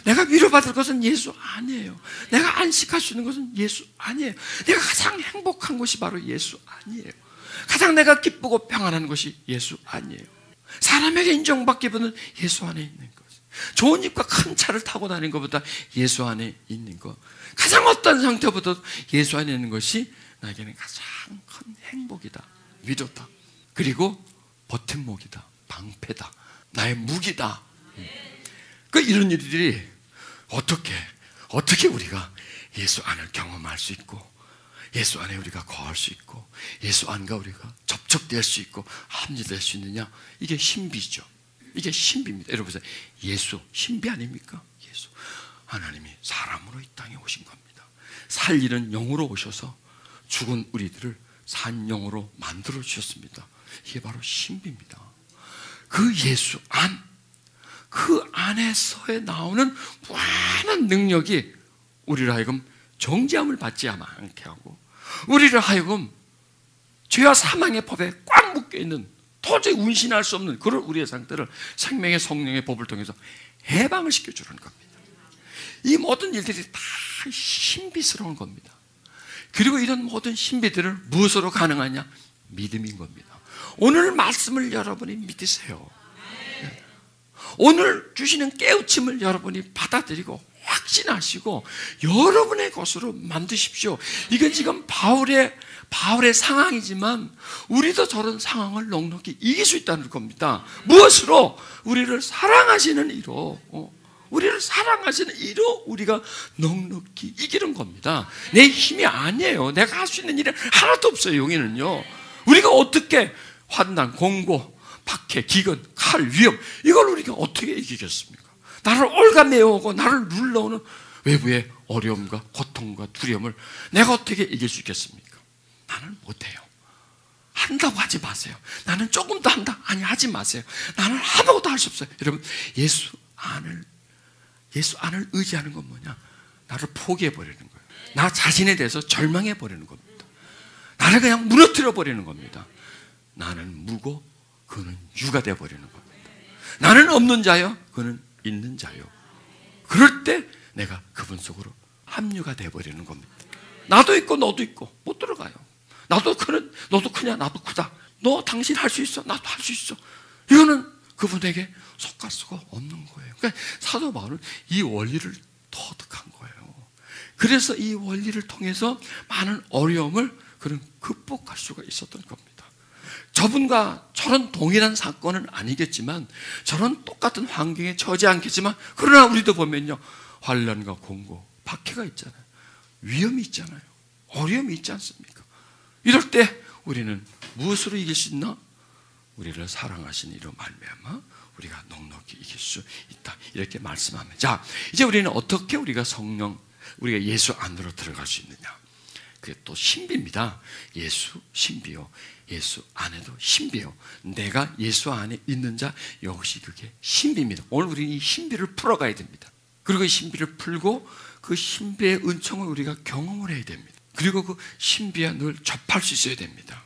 내가 위로받을 것은 예수 아니에요. 내가 안식할 수 있는 것은 예수 아니에요. 내가 가장 행복한 것이 바로 예수 아니에요. 가장 내가 기쁘고 평안한 것이 예수 아니에요. 사람에게 인정받기보다는 예수 안에 있는 것, 좋은 집과 큰 차를 타고 다니는 것보다 예수 안에 있는 것, 가장 어떤 상태보다 예수 안에 있는 것이 나에게는 가장 큰 행복이다, 위로다, 그리고 버팀목이다, 방패다, 나의 무기다. 이런 일들이 어떻게 우리가 예수 안을 경험할 수 있고, 예수 안에 우리가 거할 수 있고, 예수 안과 우리가 접촉될 수 있고 합리될 수 있느냐? 이게 신비죠. 이게 신비입니다. 여러분 보세요. 예수 신비 아닙니까? 예수 하나님이 사람으로 이 땅에 오신 겁니다. 살리는 영으로 오셔서 죽은 우리들을 산 영으로 만들어 주셨습니다. 이게 바로 신비입니다. 그 예수 안, 그 안에서에 나오는 무한한 능력이 우리를 하여금 정죄함을 받지 않게 하고, 우리를 하여금 죄와 사망의 법에 꽉 묶여있는, 도저히 운신할 수 없는 그런 우리의 상태를 생명의 성령의 법을 통해서 해방을 시켜주는 겁니다. 이 모든 일들이 다 신비스러운 겁니다. 그리고 이런 모든 신비들을 무엇으로 가능하냐? 믿음인 겁니다. 오늘 말씀을 여러분이 믿으세요. 오늘 주시는 깨우침을 여러분이 받아들이고 확신하시고 여러분의 것으로 만드십시오. 이건 지금 바울의 상황이지만 우리도 저런 상황을 넉넉히 이길 수 있다는 겁니다. 무엇으로? 우리를 사랑하시는 이로, 우리를 사랑하시는 이로 우리가 넉넉히 이기는 겁니다. 내 힘이 아니에요. 내가 할 수 있는 일은 하나도 없어요. 여기는요. 우리가 어떻게 환난, 공고, 박해, 기근, 칼, 위험, 이걸 우리가 어떻게 이기겠습니까? 나를 올가매어오고 나를 눌러오는 외부의 어려움과 고통과 두려움을 내가 어떻게 이길 수 있겠습니까? 나는 못해요. 한다고 하지 마세요. 나는 조금 더 한다. 아니, 하지 마세요. 나는 아무것도 할 수 없어요. 여러분, 예수 안을 의지하는 건 뭐냐? 나를 포기해버리는 거예요. 나 자신에 대해서 절망해버리는 겁니다. 나를 그냥 무너뜨려버리는 겁니다. 나는 무고 그는 유가 되어버리는 겁니다. 나는 없는 자요, 그는 있는 자요. 그럴 때 내가 그분 속으로 합류가 되어버리는 겁니다. 나도 있고 너도 있고 못 들어가요. 나도 크는, 너도 크냐, 나도 크다. 너 당신 할 수 있어, 나도 할 수 있어. 이거는 그분에게 속할 수가 없는 거예요. 그러니까 사도 바울은 이 원리를 터득한 거예요. 그래서 이 원리를 통해서 많은 어려움을 그는 극복할 수가 있었던 겁니다. 저분과 저런 동일한 사건은 아니겠지만, 저런 똑같은 환경에 처하지 않겠지만, 그러나 우리도 보면요, 환난과 공고, 박해가 있잖아요. 위험이 있잖아요. 어려움이 있지 않습니까? 이럴 때 우리는 무엇으로 이길 수 있나? 우리를 사랑하신 이로 말미암아 우리가 넉넉히 이길 수 있다. 이렇게 말씀합니다. 자, 이제 우리는 어떻게 우리가 예수 안으로 들어갈 수 있느냐? 그게 또 신비입니다. 예수 신비요. 예수 안에도 신비요. 내가 예수 안에 있는 자, 역시 그게 신비입니다. 오늘 우리는 이 신비를 풀어가야 됩니다. 그리고 이 신비를 풀고 그 신비의 은총을 우리가 경험을 해야 됩니다. 그리고 그 신비와 늘 접할 수 있어야 됩니다.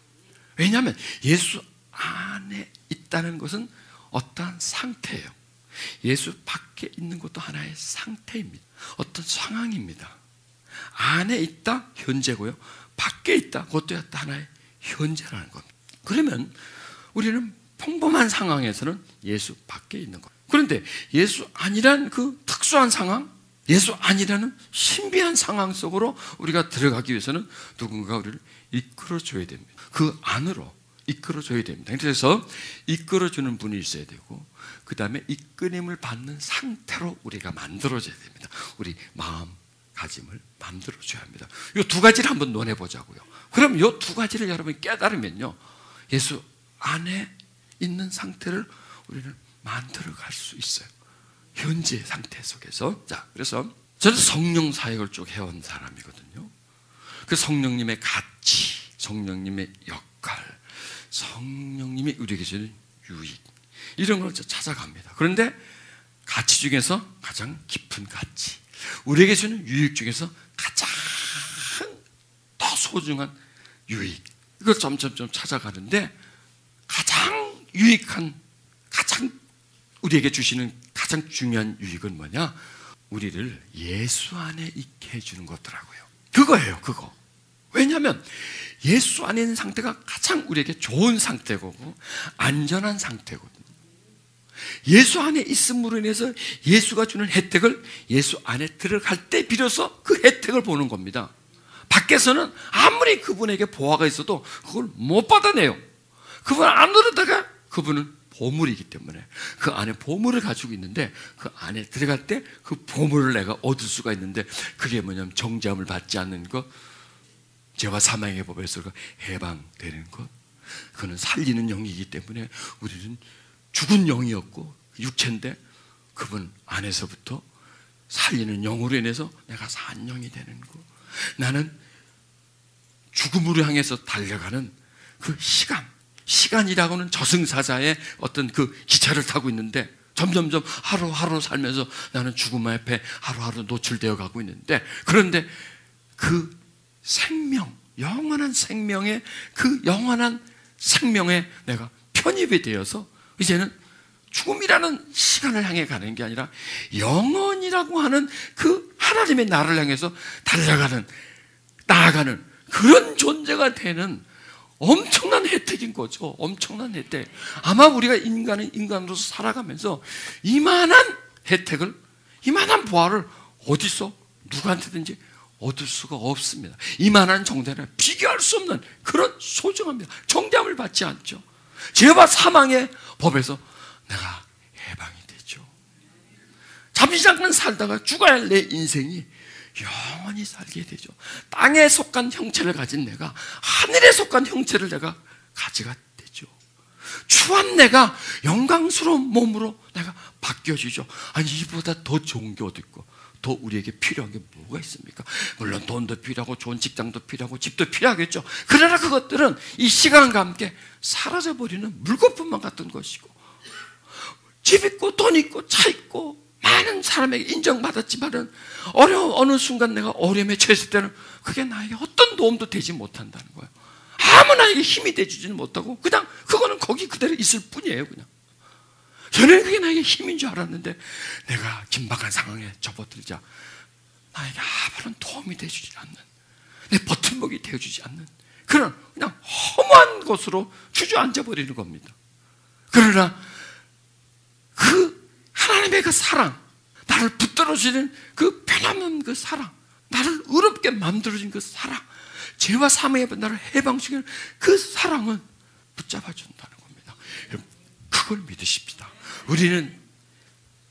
왜냐하면 예수 안에 있다는 것은 어떠한 상태예요. 예수 밖에 있는 것도 하나의 상태입니다. 어떤 상황입니다. 안에 있다, 현재고요. 밖에 있다, 그것도 하나의 현재라는 겁니다. 그러면 우리는 평범한 상황에서는 예수 밖에 있는 것. 그런데 예수 아니란 그 특수한 상황, 예수 아니라는 신비한 상황 속으로 우리가 들어가기 위해서는 누군가 우리를 이끌어줘야 됩니다. 그 안으로 이끌어줘야 됩니다. 그래서 이끌어주는 분이 있어야 되고, 그 다음에 이끌림을 받는 상태로 우리가 만들어져야 됩니다. 우리 마음가짐을 만들어줘야 합니다. 이 두 가지를 한번 논해보자고요. 그럼 이 두 가지를 여러분이 깨달으면요, 예수 안에 있는 상태를 우리는 만들어갈 수 있어요. 현재 상태 속에서. 자, 그래서 저는 성령 사역을 쭉 해온 사람이거든요. 그 성령님의 가치, 성령님의 역할, 성령님이 우리에게 주는 유익, 이런 걸 찾아갑니다. 그런데 가치 중에서 가장 깊은 가치, 우리에게 주는 유익 중에서 가장 소중한 유익, 이걸 점점점 찾아가는데 가장 유익한, 가장 우리에게 주시는 가장 중요한 유익은 뭐냐? 우리를 예수 안에 있게 해주는 거더라고요. 그거예요, 그거. 왜냐하면 예수 안에 있는 상태가 가장 우리에게 좋은 상태고 안전한 상태거든요. 예수 안에 있음으로 인해서 예수가 주는 혜택을 예수 안에 들어갈 때 비로소 그 혜택을 보는 겁니다. 밖에서는 아무리 그분에게 보화가 있어도 그걸 못 받아내요. 그분 안으로다가 그분은 보물이기 때문에 그 안에 보물을 가지고 있는데 그 안에 들어갈 때 그 보물을 내가 얻을 수가 있는데 그게 뭐냐면 정죄함을 받지 않는 것, 죄와 사망의 법에서 해방되는 것, 그거는 살리는 영이기 때문에 우리는 죽은 영이었고 육체인데 그분 안에서부터 살리는 영으로 인해서 내가 산 영이 되는 거. 나는 죽음으로 향해서 달려가는 그 시간이라고는 저승사자의 어떤 그 기차를 타고 있는데 점점점 하루하루 살면서 나는 죽음 앞에 하루하루 노출되어 가고 있는데, 그런데 그 생명, 영원한 생명의 그 영원한 생명에 내가 편입이 되어서 이제는 죽음이라는 시간을 향해 가는 게 아니라 영원이라고 하는 그 하나님의 나라를 향해서 달려가는, 나아가는 그런 존재가 되는 엄청난 혜택인 거죠. 엄청난 혜택. 아마 우리가 인간은 인간으로서 살아가면서 이만한 혜택을, 이만한 보화를 어디서 누구한테든지 얻을 수가 없습니다. 이만한 정죄는 비교할 수 없는 그런 소중합니다. 정죄함을 받지 않죠. 죄와 사망의 법에서 내가 해방이 되죠. 잠시 잠깐 살다가 죽어야 할 내 인생이 영원히 살게 되죠. 땅에 속한 형체를 가진 내가 하늘에 속한 형체를 내가 가지가 되죠. 추한 내가 영광스러운 몸으로 내가 바뀌어지죠. 아니, 이보다 더 좋은 게 어디 있고 더 우리에게 필요한 게 뭐가 있습니까? 물론 돈도 필요하고 좋은 직장도 필요하고 집도 필요하겠죠. 그러나 그것들은 이 시간과 함께 사라져버리는 물거품만 같은 것이고, 집 있고 돈 있고 차 있고 많은 사람에게 인정받았지만은 어느 순간 내가 어려움에 처했을 때는 그게 나에게 어떤 도움도 되지 못한다는 거예요. 아무 나에게 힘이 돼주지는 못하고 그냥 그거는 거기 그대로 있을 뿐이에요. 그냥 전에는 그게 나에게 힘인 줄 알았는데 내가 긴박한 상황에 접어들자 나에게 아무런 도움이 돼주지 않는, 내 버팀목이 되어주지 않는 그런 그냥 허무한 것으로 주저앉아 버리는 겁니다. 그러나 그 하나님의 그 사랑, 나를 붙들어주는 그 변함없는 그 사랑, 나를 의롭게 만들어준 그 사랑, 죄와 사망의 나를 해방시키는 그 사랑은 붙잡아준다는 겁니다. 여러분, 그걸 믿으십시다. 우리는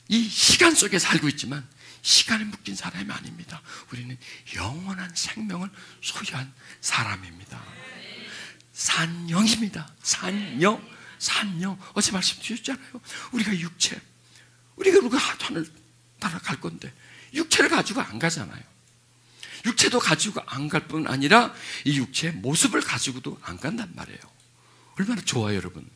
이 시간 속에 살고 있지만 시간에 묶인 사람이 아닙니다. 우리는 영원한 생명을 소유한 사람입니다. 산영입니다. 산영. 어제 말씀드렸잖아요. 우리가 육체, 우리가 하늘 따라갈 건데 육체를 가지고 안 가잖아요. 육체도 가지고 안 갈 뿐 아니라 이 육체의 모습을 가지고도 안 간단 말이에요. 얼마나 좋아요, 여러분.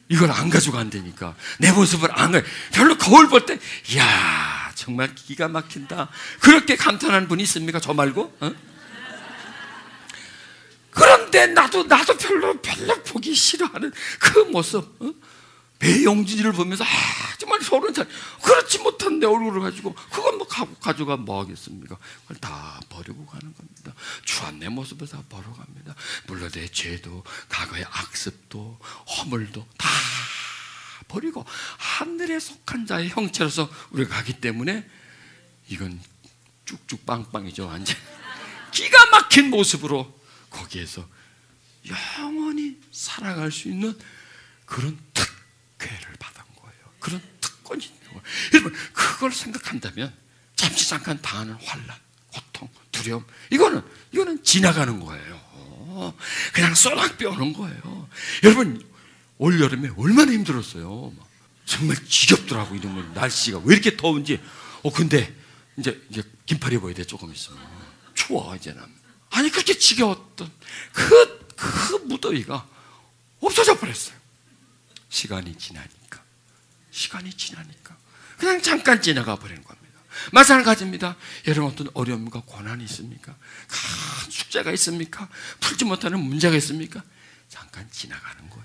이걸 안 가지고 간다니까. 내 모습을 안 가요. 별로 거울 볼 때 이야 정말 기가 막힌다 그렇게 감탄하는 분이 있습니까? 저 말고? 그런데 나도 별로 보기 싫어하는 그 모습, 배용진이를 보면서 정말 서른 살 그렇지 못한 내 얼굴을 가지고 그건 뭐 가져가 뭐 하겠습니까? 그걸 다 버리고 가는 겁니다. 추한 내 모습을 다 버려갑니다. 물론 내 죄도 과거의 악습도 허물도 다 버리고 하늘에 속한 자의 형체로서 우리가 가기 때문에 이건 쭉쭉 빵빵이죠. 완전 기가 막힌 모습으로 거기에서 영원히 살아갈 수 있는 그런 특혜를 받은 거예요. 그런 특권이 있는 거예요. 여러분, 그걸 생각한다면 잠시 잠깐 당하는 환난, 고통, 두려움 이거는 지나가는 거예요. 그냥 쏘락비 오는 거예요. 여러분, 올 여름에 얼마나 힘들었어요. 정말 지겹더라고. 이런 거 날씨가 왜 이렇게 더운지. 근데 이제 긴팔 입어야 돼. 조금 있으면 추워 이제는. 아니 그렇게 지겨웠던 그 무더위가 없어져 버렸어요. 시간이 지나니까 그냥 잠깐 지나가 버리는 겁니다. 마찬가지입니다. 여러분 어떤 어려움과 고난이 있습니까? 큰 숙제가 있습니까? 풀지 못하는 문제가 있습니까? 잠깐 지나가는 거예요.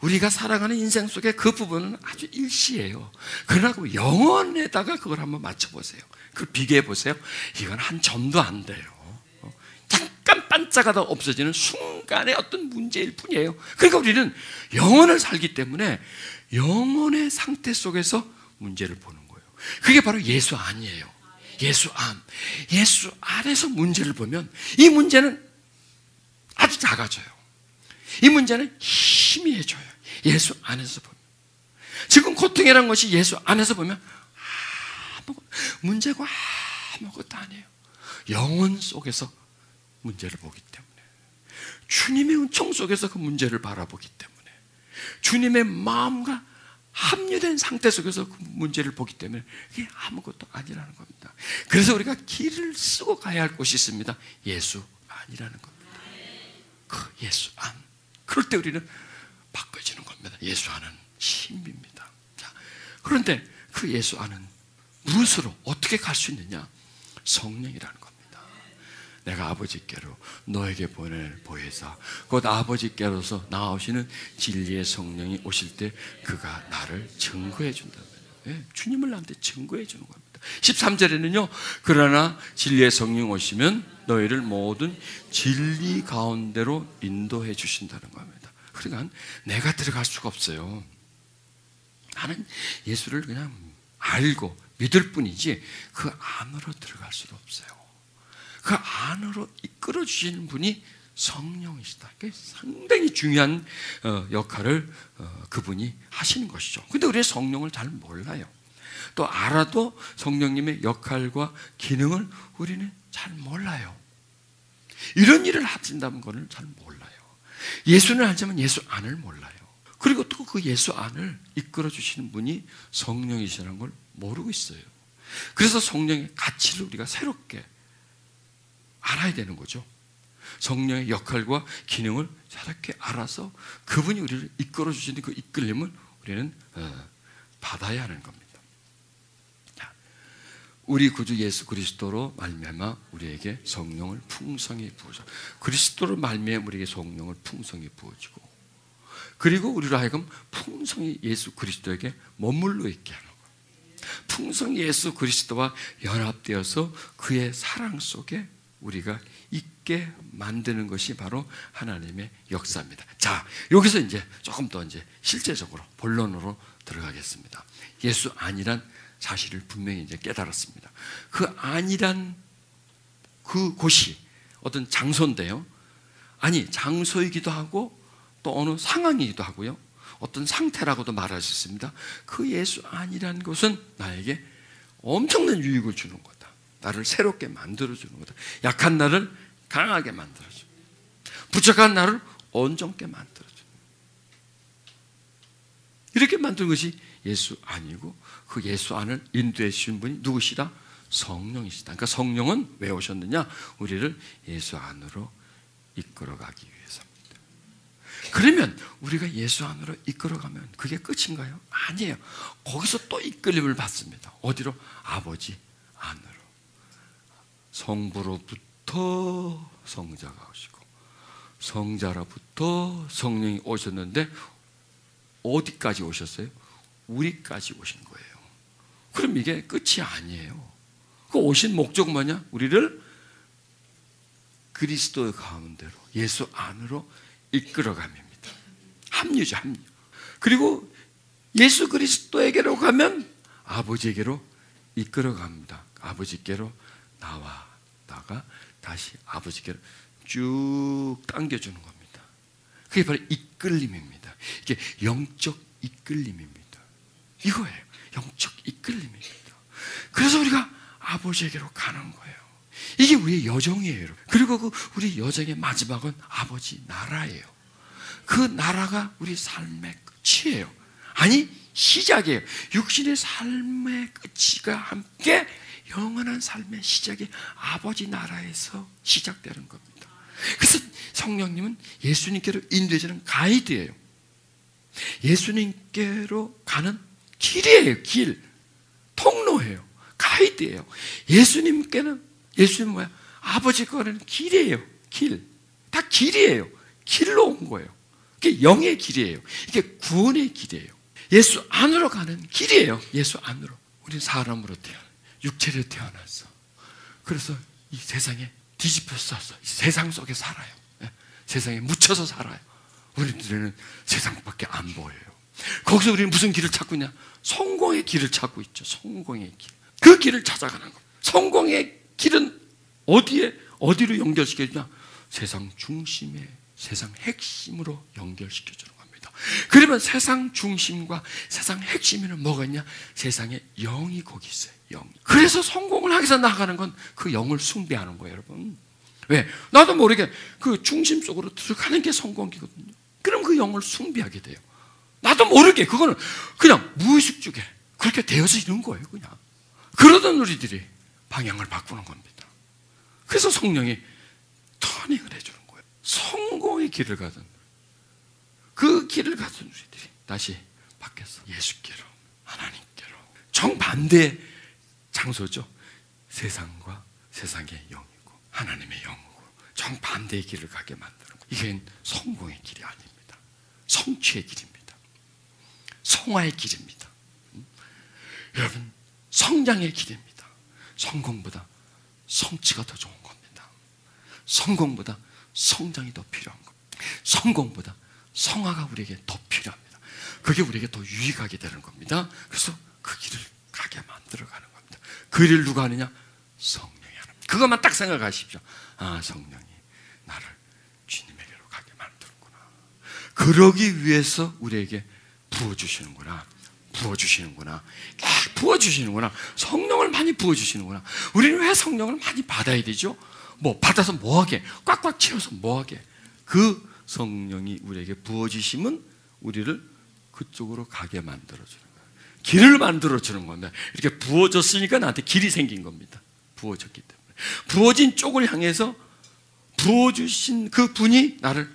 우리가 살아가는 인생 속에 그 부분은 아주 일시예요. 그러나 영혼에다가 그걸 한번 맞춰보세요. 그걸 비교해 보세요. 이건 한 점도 안 돼요. 잠깐 반짝하다 없어지는 순간의 어떤 문제일 뿐이에요. 그러니까 우리는 영혼을 살기 때문에 영혼의 상태 속에서 문제를 보는 거예요. 그게 바로 예수 안이에요. 예수 안. 예수 안에서 문제를 보면 이 문제는 아주 작아져요. 이 문제는 희미해져요. 예수 안에서 보면. 지금 고통이라는 것이 예수 안에서 보면 문제가 아무것도 아니에요. 영혼 속에서 문제를 보기 때문에, 주님의 은총 속에서 그 문제를 바라보기 때문에, 주님의 마음과 합류된 상태 속에서 그 문제를 보기 때문에 그게 아무것도 아니라는 겁니다. 그래서 우리가 길을 쓰고 가야 할 곳이 있습니다. 예수 안이라는 겁니다. 그 예수 안. 그럴 때 우리는 바꿔지는 겁니다. 예수 안은 신비입니다. 자, 그런데 그 예수 안은 무엇으로 어떻게 갈 수 있느냐? 성령이라는 겁니다. 내가 아버지께로 너에게 보낼 보혜사, 곧 아버지께로서 나오시는 진리의 성령이 오실 때 그가 나를 증거해 준다는 거예요. 주님을 나한테 증거해 주는 겁니다. 13절에는요, 그러나 진리의 성령 오시면 너희를 모든 진리 가운데로 인도해 주신다는 겁니다. 그러니까 내가 들어갈 수가 없어요. 나는 예수를 그냥 알고 믿을 뿐이지 그 안으로 들어갈 수가 없어요. 그 안으로 이끌어 주시는 분이 성령이시다. 상당히 중요한 역할을 그분이 하시는 것이죠. 근데 우리는 성령을 잘 몰라요. 또 알아도 성령님의 역할과 기능을 우리는 잘 몰라요. 이런 일을 하신다는 것을 잘 몰라요. 예수는 알지만 예수 안을 몰라요. 그리고 또 그 예수 안을 이끌어 주시는 분이 성령이시라는 걸 모르고 있어요. 그래서 성령의 가치를 우리가 새롭게 알아야 되는 거죠. 성령의 역할과 기능을 새롭게 알아서 그분이 우리를 이끌어 주시는 그 이끌림을 우리는 받아야 하는 겁니다. 우리 구주 예수 그리스도로 말미암아 우리에게 성령을 풍성히 부어줘. 그리스도로 말미암아 우리에게 성령을 풍성히 부어주고, 그리고 우리로 하여금 풍성히 예수 그리스도에게 머물러 있게 하는 거예요. 풍성히 예수 그리스도와 연합되어서 그의 사랑 속에 우리가 있게 만드는 것이 바로 하나님의 역사입니다. 자, 여기서 이제 조금 더 이제 실제적으로 본론으로 들어가겠습니다. 예수 안이란 사실을 분명히 이제 깨달았습니다. 그 안이란 그 곳이 어떤 장소인데요. 아니, 장소이기도 하고 또 어느 상황이기도 하고요. 어떤 상태라고도 말할 수 있습니다. 그 예수 안이란 것은 나에게 엄청난 유익을 주는 거다. 나를 새롭게 만들어주는 거다. 약한 나를 강하게 만들어주는 거다. 부족한 나를 온전케 만들어주는 거다. 이렇게 만든 것이 예수 안이고, 그 예수 안을 인도해 주신 분이 누구시다? 성령이시다. 그러니까 성령은 왜 오셨느냐? 우리를 예수 안으로 이끌어가기 위해서입니다. 그러면 우리가 예수 안으로 이끌어가면 그게 끝인가요? 아니에요. 거기서 또 이끌림을 받습니다. 어디로? 아버지 안으로. 성부로부터 성자가 오시고, 성자로부터 성령이 오셨는데 어디까지 오셨어요? 우리까지 오신 거예요. 그럼 이게 끝이 아니에요. 그 오신 목적은 뭐냐? 우리를 그리스도의 가운데로, 예수 안으로 이끌어감입니다. 합류죠, 합류. 그리고 예수 그리스도에게로 가면 아버지에게로 이끌어갑니다. 아버지께로 나왔다가 다시 아버지께로 쭉 당겨주는 겁니다. 그게 바로 이끌림입니다. 이게 영적 이끌림입니다. 이거예요. 영적 이끌림입니다. 그래서 우리가 아버지에게로 가는 거예요. 이게 우리의 여정이에요. 그리고 그 우리 여정의 마지막은 아버지 나라예요. 그 나라가 우리 삶의 끝이에요. 아니, 시작이에요. 육신의 삶의 끝이가 함께 영원한 삶의 시작이 아버지 나라에서 시작되는 겁니다. 그래서 성령님은 예수님께로 인도해주는 가이드예요. 예수님께로 가는 길이에요. 길, 통로예요. 가이드예요. 예수님은 뭐야? 아버지 거는 길이에요. 길. 다 길이에요. 길로 온 거예요. 이게 영의 길이에요. 이게 구원의 길이에요. 예수 안으로 가는 길이에요. 예수 안으로. 우리는 사람으로 육체로 태어났어. 그래서 이 세상에 뒤집혀 써서 이 세상 속에 살아요. 세상에 묻혀서 살아요. 우리들은 세상밖에 안 보여요. 거기서 우리는 무슨 길을 찾고 있냐? 성공의 길을 찾고 있죠. 성공의 길. 그 길을 찾아가는 겁니다. 성공의 길은 어디로 연결시켜주냐? 세상 중심에, 세상 핵심으로 연결시켜주는 겁니다. 그러면 세상 중심과 세상 핵심에는 뭐가 있냐? 세상에 영이 거기 있어요. 영. 그래서 성공을 하기 위해서 나아가는 건 그 영을 숭배하는 거예요, 여러분. 왜? 나도 모르게 그 중심 속으로 들어가는 게 성공이거든요. 그럼 그 영을 숭배하게 돼요. 나도 모르게 그거는 그냥 무의식적에 그렇게 되어져 있는 거예요, 그냥. 그러던 우리들이 방향을 바꾸는 겁니다. 그래서 성령이 터닝을 해주는 거예요. 성공의 길을 가던 그 길을 가던 우리들이 다시 바뀌어서 예수께로, 하나님께로, 정반대의 장소죠. 세상과 세상의 영이고 하나님의 영이고 정반대의 길을 가게 만드는 거예요. 이게 성공의 길이 아닙니다. 성취의 길입니다. 성화의 길입니다. 여러분, 성장의 길입니다. 성공보다 성취가 더 좋은 겁니다. 성공보다 성장이 더 필요한 겁니다. 성공보다 성화가 우리에게 더 필요합니다. 그게 우리에게 더 유익하게 되는 겁니다. 그래서 그 길을 가게 만들어가는 겁니다. 그 일을 누가 하느냐? 성령이 하는 겁니다. 그것만 딱 생각하십시오. 아, 성령이 나를 주님에게로 가게 만드는구나. 그러기 위해서 우리에게 부어주시는구나. 부어주시는구나. 성령을 많이 부어주시는구나. 우리는 왜 성령을 많이 받아야 되죠? 뭐 받아서 뭐하게? 꽉꽉 채워서 뭐하게? 그 성령이 우리에게 부어주시면 우리를 그쪽으로 가게 만들어주는 거예요. 길을 만들어주는 겁니다. 이렇게 부어졌으니까 나한테 길이 생긴 겁니다. 부어졌기 때문에. 부어진 쪽을 향해서 부어주신 그 분이 나를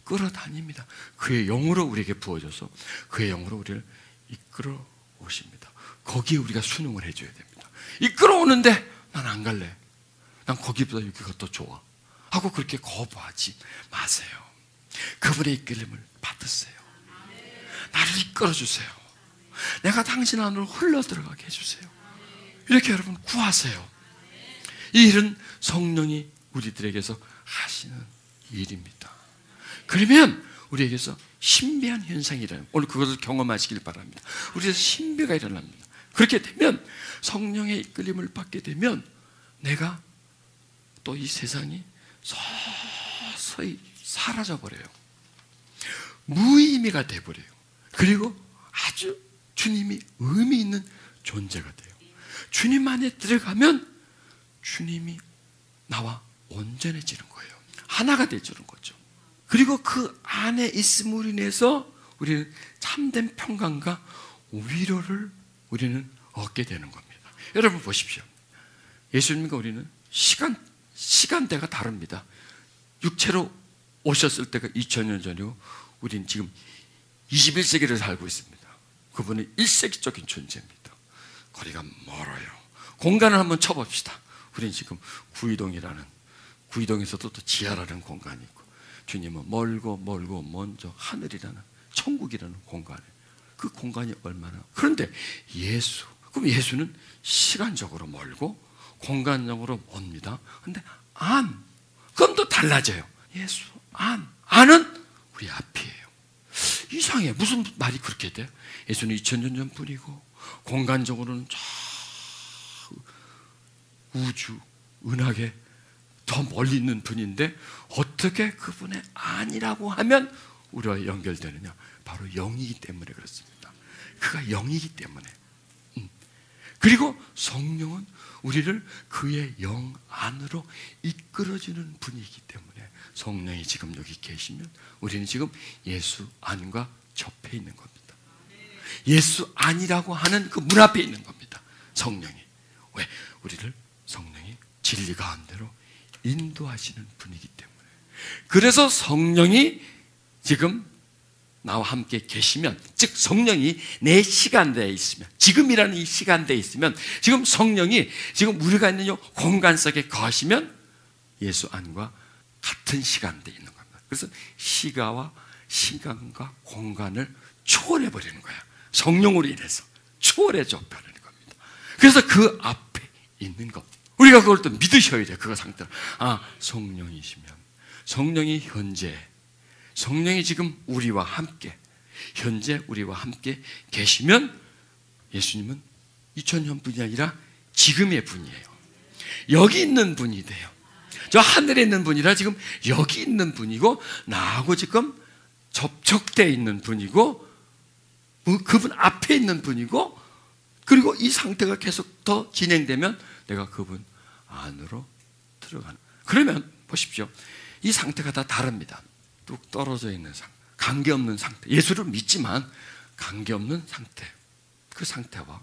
끌어다닙니다. 그의 영으로 우리에게 부어져서 그의 영으로 우리를 이끌어 오십니다. 거기에 우리가 순응을 해줘야 됩니다. 이끌어 오는데 난 안 갈래. 난 거기보다 여기가 더 좋아. 하고 그렇게 거부하지 마세요. 그분의 이끌림을 받으세요. 나를 이끌어 주세요. 내가 당신 안으로 흘러 들어가게 해주세요. 이렇게 여러분 구하세요. 이 일은 성령이 우리들에게서 하시는 일입니다. 그러면 우리에게서 신비한 현상이 일어나요. 오늘 그것을 경험하시길 바랍니다. 우리에서 신비가 일어납니다. 그렇게 되면 성령의 이끌림을 받게 되면 내가 또 이 세상이 서서히 사라져버려요. 무의미가 돼버려요. 그리고 아주 주님이 의미 있는 존재가 돼요. 주님 안에 들어가면 주님이 나와 온전해지는 거예요. 하나가 되주는 거죠. 그리고 그 안에 있음으로 인해서 우리는 참된 평강과 위로를 우리는 얻게 되는 겁니다. 여러분 보십시오. 예수님과 우리는 시간대가 다릅니다. 육체로 오셨을 때가 2000년 전이고 우리는 지금 21세기를 살고 있습니다. 그분은 1세기적인 존재입니다. 거리가 멀어요. 공간을 한번 쳐봅시다. 우리는 지금 구이동에서도 또 지하라는 공간이 있고 주님은 멀고 먼저 하늘이라는 천국이라는 공간에 그 공간이 얼마나 그런데 그럼 예수는 시간적으로 멀고 공간적으로 멉니다. 그런데 그건 또 달라져요. 예수 안은 우리 앞이에요. 이상해. 무슨 말이 그렇게 돼? 예수는 2000년 전 분이고 공간적으로는 저 우주 은하계 더 멀리 있는 분인데 어떻게 그분의 안이라고 하면 우리와 연결되느냐? 바로 영이기 때문에 그렇습니다. 그가 영이기 때문에. 그리고 성령은 우리를 그의 영 안으로 이끌어주는 분이기 때문에 성령이 지금 여기 계시면 우리는 지금 예수 안과 접해 있는 겁니다. 예수 안이라고 하는 그 문 앞에 있는 겁니다. 성령이. 왜? 우리를 성령이 진리 가운데로 인도하시는 분이기 때문에. 그래서 성령이 지금 나와 함께 계시면, 즉 성령이 내 시간대에 있으면, 지금이라는 이 시간대에 있으면, 지금 성령이 지금 우리가 있는 이 공간 속에 거하시면 예수 안과 같은 시간대에 있는 겁니다. 그래서 시간과 공간을 초월해 버리는 거야. 성령으로 인해서 초월해져 버리는 겁니다. 그래서 그 앞에 있는 것, 우리가 그걸 또 믿으셔야 돼요. 그 상태로. 성령이시면, 성령이 현재, 성령이 지금 우리와 함께, 현재 우리와 함께 계시면 예수님은 2000년 분이 아니라 지금의 분이에요. 여기 있는 분이 돼요. 저 하늘에 있는 분이라 지금 여기 있는 분이고, 나하고 지금 접촉되어 있는 분이고, 그분 앞에 있는 분이고, 그리고 이 상태가 계속 더 진행되면 내가 그분 안으로 들어가는. 그러면 보십시오. 이 상태가 다 다릅니다. 뚝 떨어져 있는 상태, 관계없는 상태, 예수를 믿지만 관계없는 상태, 그 상태와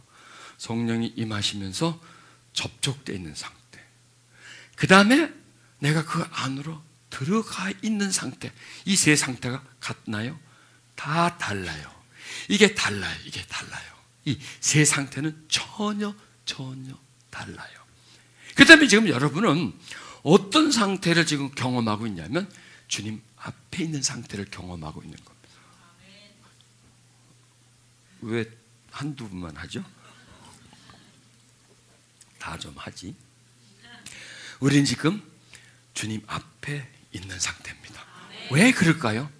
성령이 임하시면서 접촉되어 있는 상태, 그 다음에 내가 그 안으로 들어가 있는 상태, 이 세 상태가 같나요? 다 달라요. 이게 달라요. 이게 달라요. 이 세 상태는 전혀 달라요. 그 다음에 지금 여러분은 어떤 상태를 지금 경험하고 있냐면 주님 앞에 있는 상태를 경험하고 있는 겁니다. 왜 한두 분만 하죠? 다 좀 하지. 우리는 지금 주님 앞에 있는 상태입니다. 왜 그럴까요?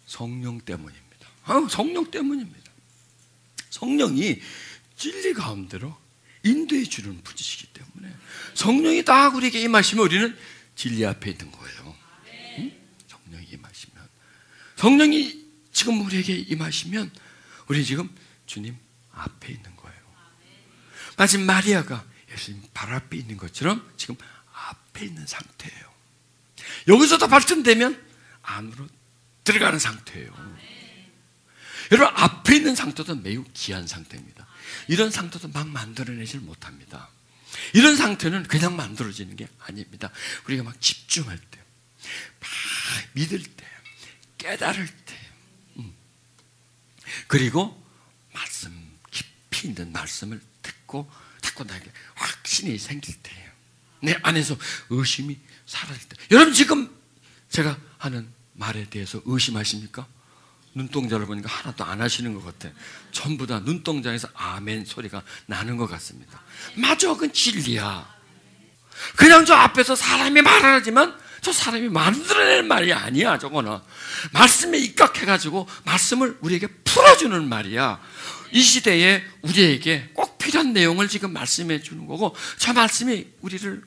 성령 때문입니다. 성령 때문입니다. 성령이 진리 가운데로 인도해 주는 분이시기 때문에, 성령이 다 우리에게 임하시면 우리는 진리 앞에 있는 거예요. 성령이 임하시면, 성령이 지금 우리에게 임하시면 우리 지금 주님 앞에 있는 거예요. 마치 마리아가 예수님 발 앞에 있는 것처럼 지금 앞에 있는 상태예요. 여기서도 발전되면 안으로 들어가는 상태예요. 여러분, 앞에 있는 상태도 매우 귀한 상태입니다. 이런 상태도 막 만들어내질 못합니다. 이런 상태는 그냥 만들어지는 게 아닙니다. 우리가 막 집중할 때, 막 믿을 때, 깨달을 때, 그리고 말씀, 깊이 있는 말씀을 듣고 나에게 확신이 생길 때예요. 내 안에서 의심이 사라질 때. 여러분, 지금 제가 하는 말에 대해서 의심하십니까? 눈동자를 보니까 하나도 안 하시는 것 같아. 전부 다 눈동자에서 아멘 소리가 나는 것 같습니다. 맞아, 그건 진리야. 그냥 저 앞에서 사람이 말하지만 저 사람이 만들어내는 말이 아니야. 저거는 말씀에 입각해가지고 말씀을 우리에게 풀어주는 말이야. 이 시대에 우리에게 꼭 필요한 내용을 지금 말씀해 주는 거고, 저 말씀이 우리를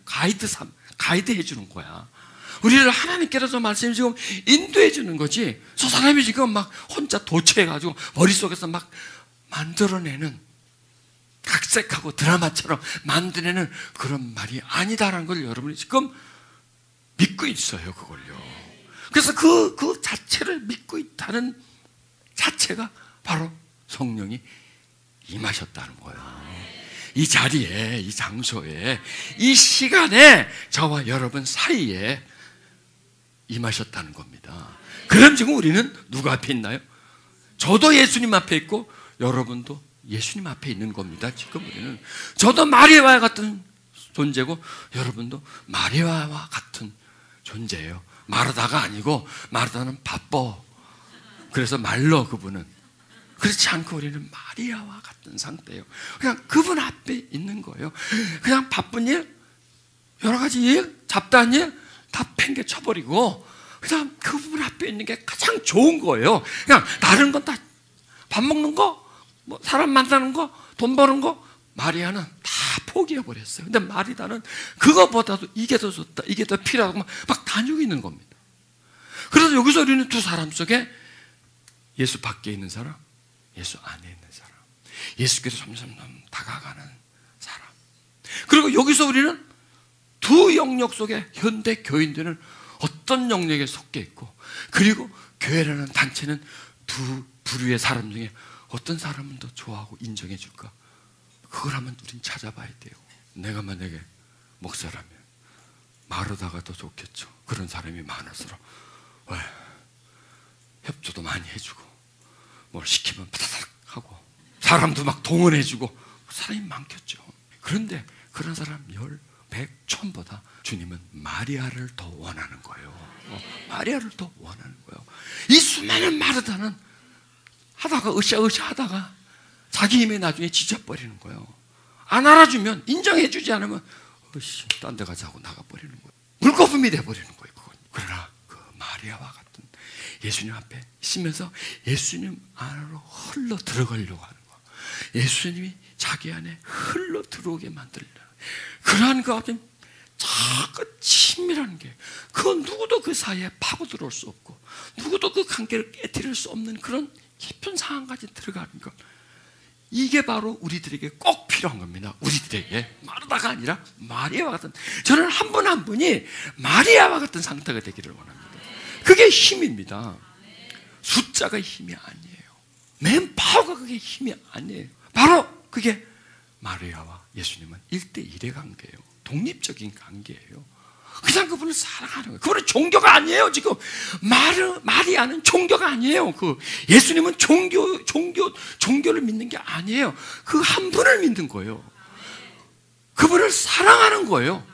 가이드해 주는 거야. 우리를 하나님께로 저 말씀이 지금 인도해 주는 거지, 저 사람이 지금 막 혼자 도취해가지고 머릿속에서 막 만들어내는, 각색하고 드라마처럼 만들어내는 그런 말이 아니다라는 걸 여러분이 지금 믿고 있어요. 그걸요. 그래서 그 자체를 믿고 있다는 자체가 바로 성령이 임하셨다는 거예요. 이 자리에, 이 장소에, 이 시간에 저와 여러분 사이에 임하셨다는 겁니다. 그럼 지금 우리는 누구 앞에 있나요? 저도 예수님 앞에 있고 여러분도 예수님 앞에 있는 겁니다. 지금 우리는, 저도 마리아와 같은 존재고 여러분도 마리아와 같은 존재예요. 마르다가 아니고, 마르다는 바빠. 그래서 말러, 그분은. 그렇지 않고 우리는 마리아와 같은 상태예요. 그냥 그분 앞에 있는 거예요. 그냥 바쁜 일, 여러 가지 일, 잡다한 일 다 팽개쳐버리고 그냥 그분 앞에 있는 게 가장 좋은 거예요. 그냥 다른 건 다, 밥 먹는 거, 뭐 사람 만나는 거, 돈 버는 거, 마리아는 다 포기해버렸어요. 근데 마리다는 그거보다도 이게 더 좋다, 이게 더 필요하고 막 다니고 있는 겁니다. 그래서 여기서 우리는 두 사람 속에 예수 밖에 있는 사람, 예수 안에 있는 사람, 예수께서 점점 다가가는 사람. 그리고 여기서 우리는 두 영역 속에 현대 교인들은 어떤 영역에 속해 있고, 그리고 교회라는 단체는 두 부류의 사람 중에 어떤 사람은 더 좋아하고 인정해 줄까? 그걸 한번 우린 찾아봐야 돼요. 내가 만약에 목사라면 마르다가 더 좋겠죠. 그런 사람이 많을수록 협조도 많이 해주고 뭘 시키면 바다닥 하고 사람도 막 동원해주고 사람이 많겠죠. 그런데 그런 사람 10, 100, 1000보다 주님은 마리아를 더 원하는 거예요. 마리아를 더 원하는 거예요. 이 수많은 마르다는 하다가 으쌰으쌰 하다가 자기 힘에 나중에 지쳐버리는 거예요. 안 알아주면, 인정해주지 않으면 딴 데 가자고 나가버리는 거예요. 물거품이 돼버리는 거예요. 그건. 그러나 그 마리아와 같은 예수님 앞에 있으면서 예수님 안으로 흘러 들어가려고 하는 거예요. 예수님이 자기 안에 흘러 들어오게 만들려는 그러한 그 앞에 자꾸 친밀한 게, 그건 누구도 그 사이에 파고 들어올 수 없고 누구도 그 관계를 깨뜨릴 수 없는 그런 깊은 상황까지 들어가는 것, 이게 바로 우리들에게 꼭 필요한 겁니다. 우리들에게 마르다가 아니라 마리아와 같은, 저는 한 분 한 분이 마리아와 같은 상태가 되기를 원합니다. 그게 힘입니다. 숫자가 힘이 아니에요. 맨파워가 그게 힘이 아니에요. 바로 그게 마리아와 예수님은 1대1의 관계예요. 독립적인 관계예요. 그냥 그분을 사랑하는 거예요. 그분은 종교가 아니에요. 지금 마리아는 종교가 아니에요. 그 예수님은 종교를 믿는 게 아니에요. 그 한 분을 믿는 거예요. 그분을 사랑하는 거예요.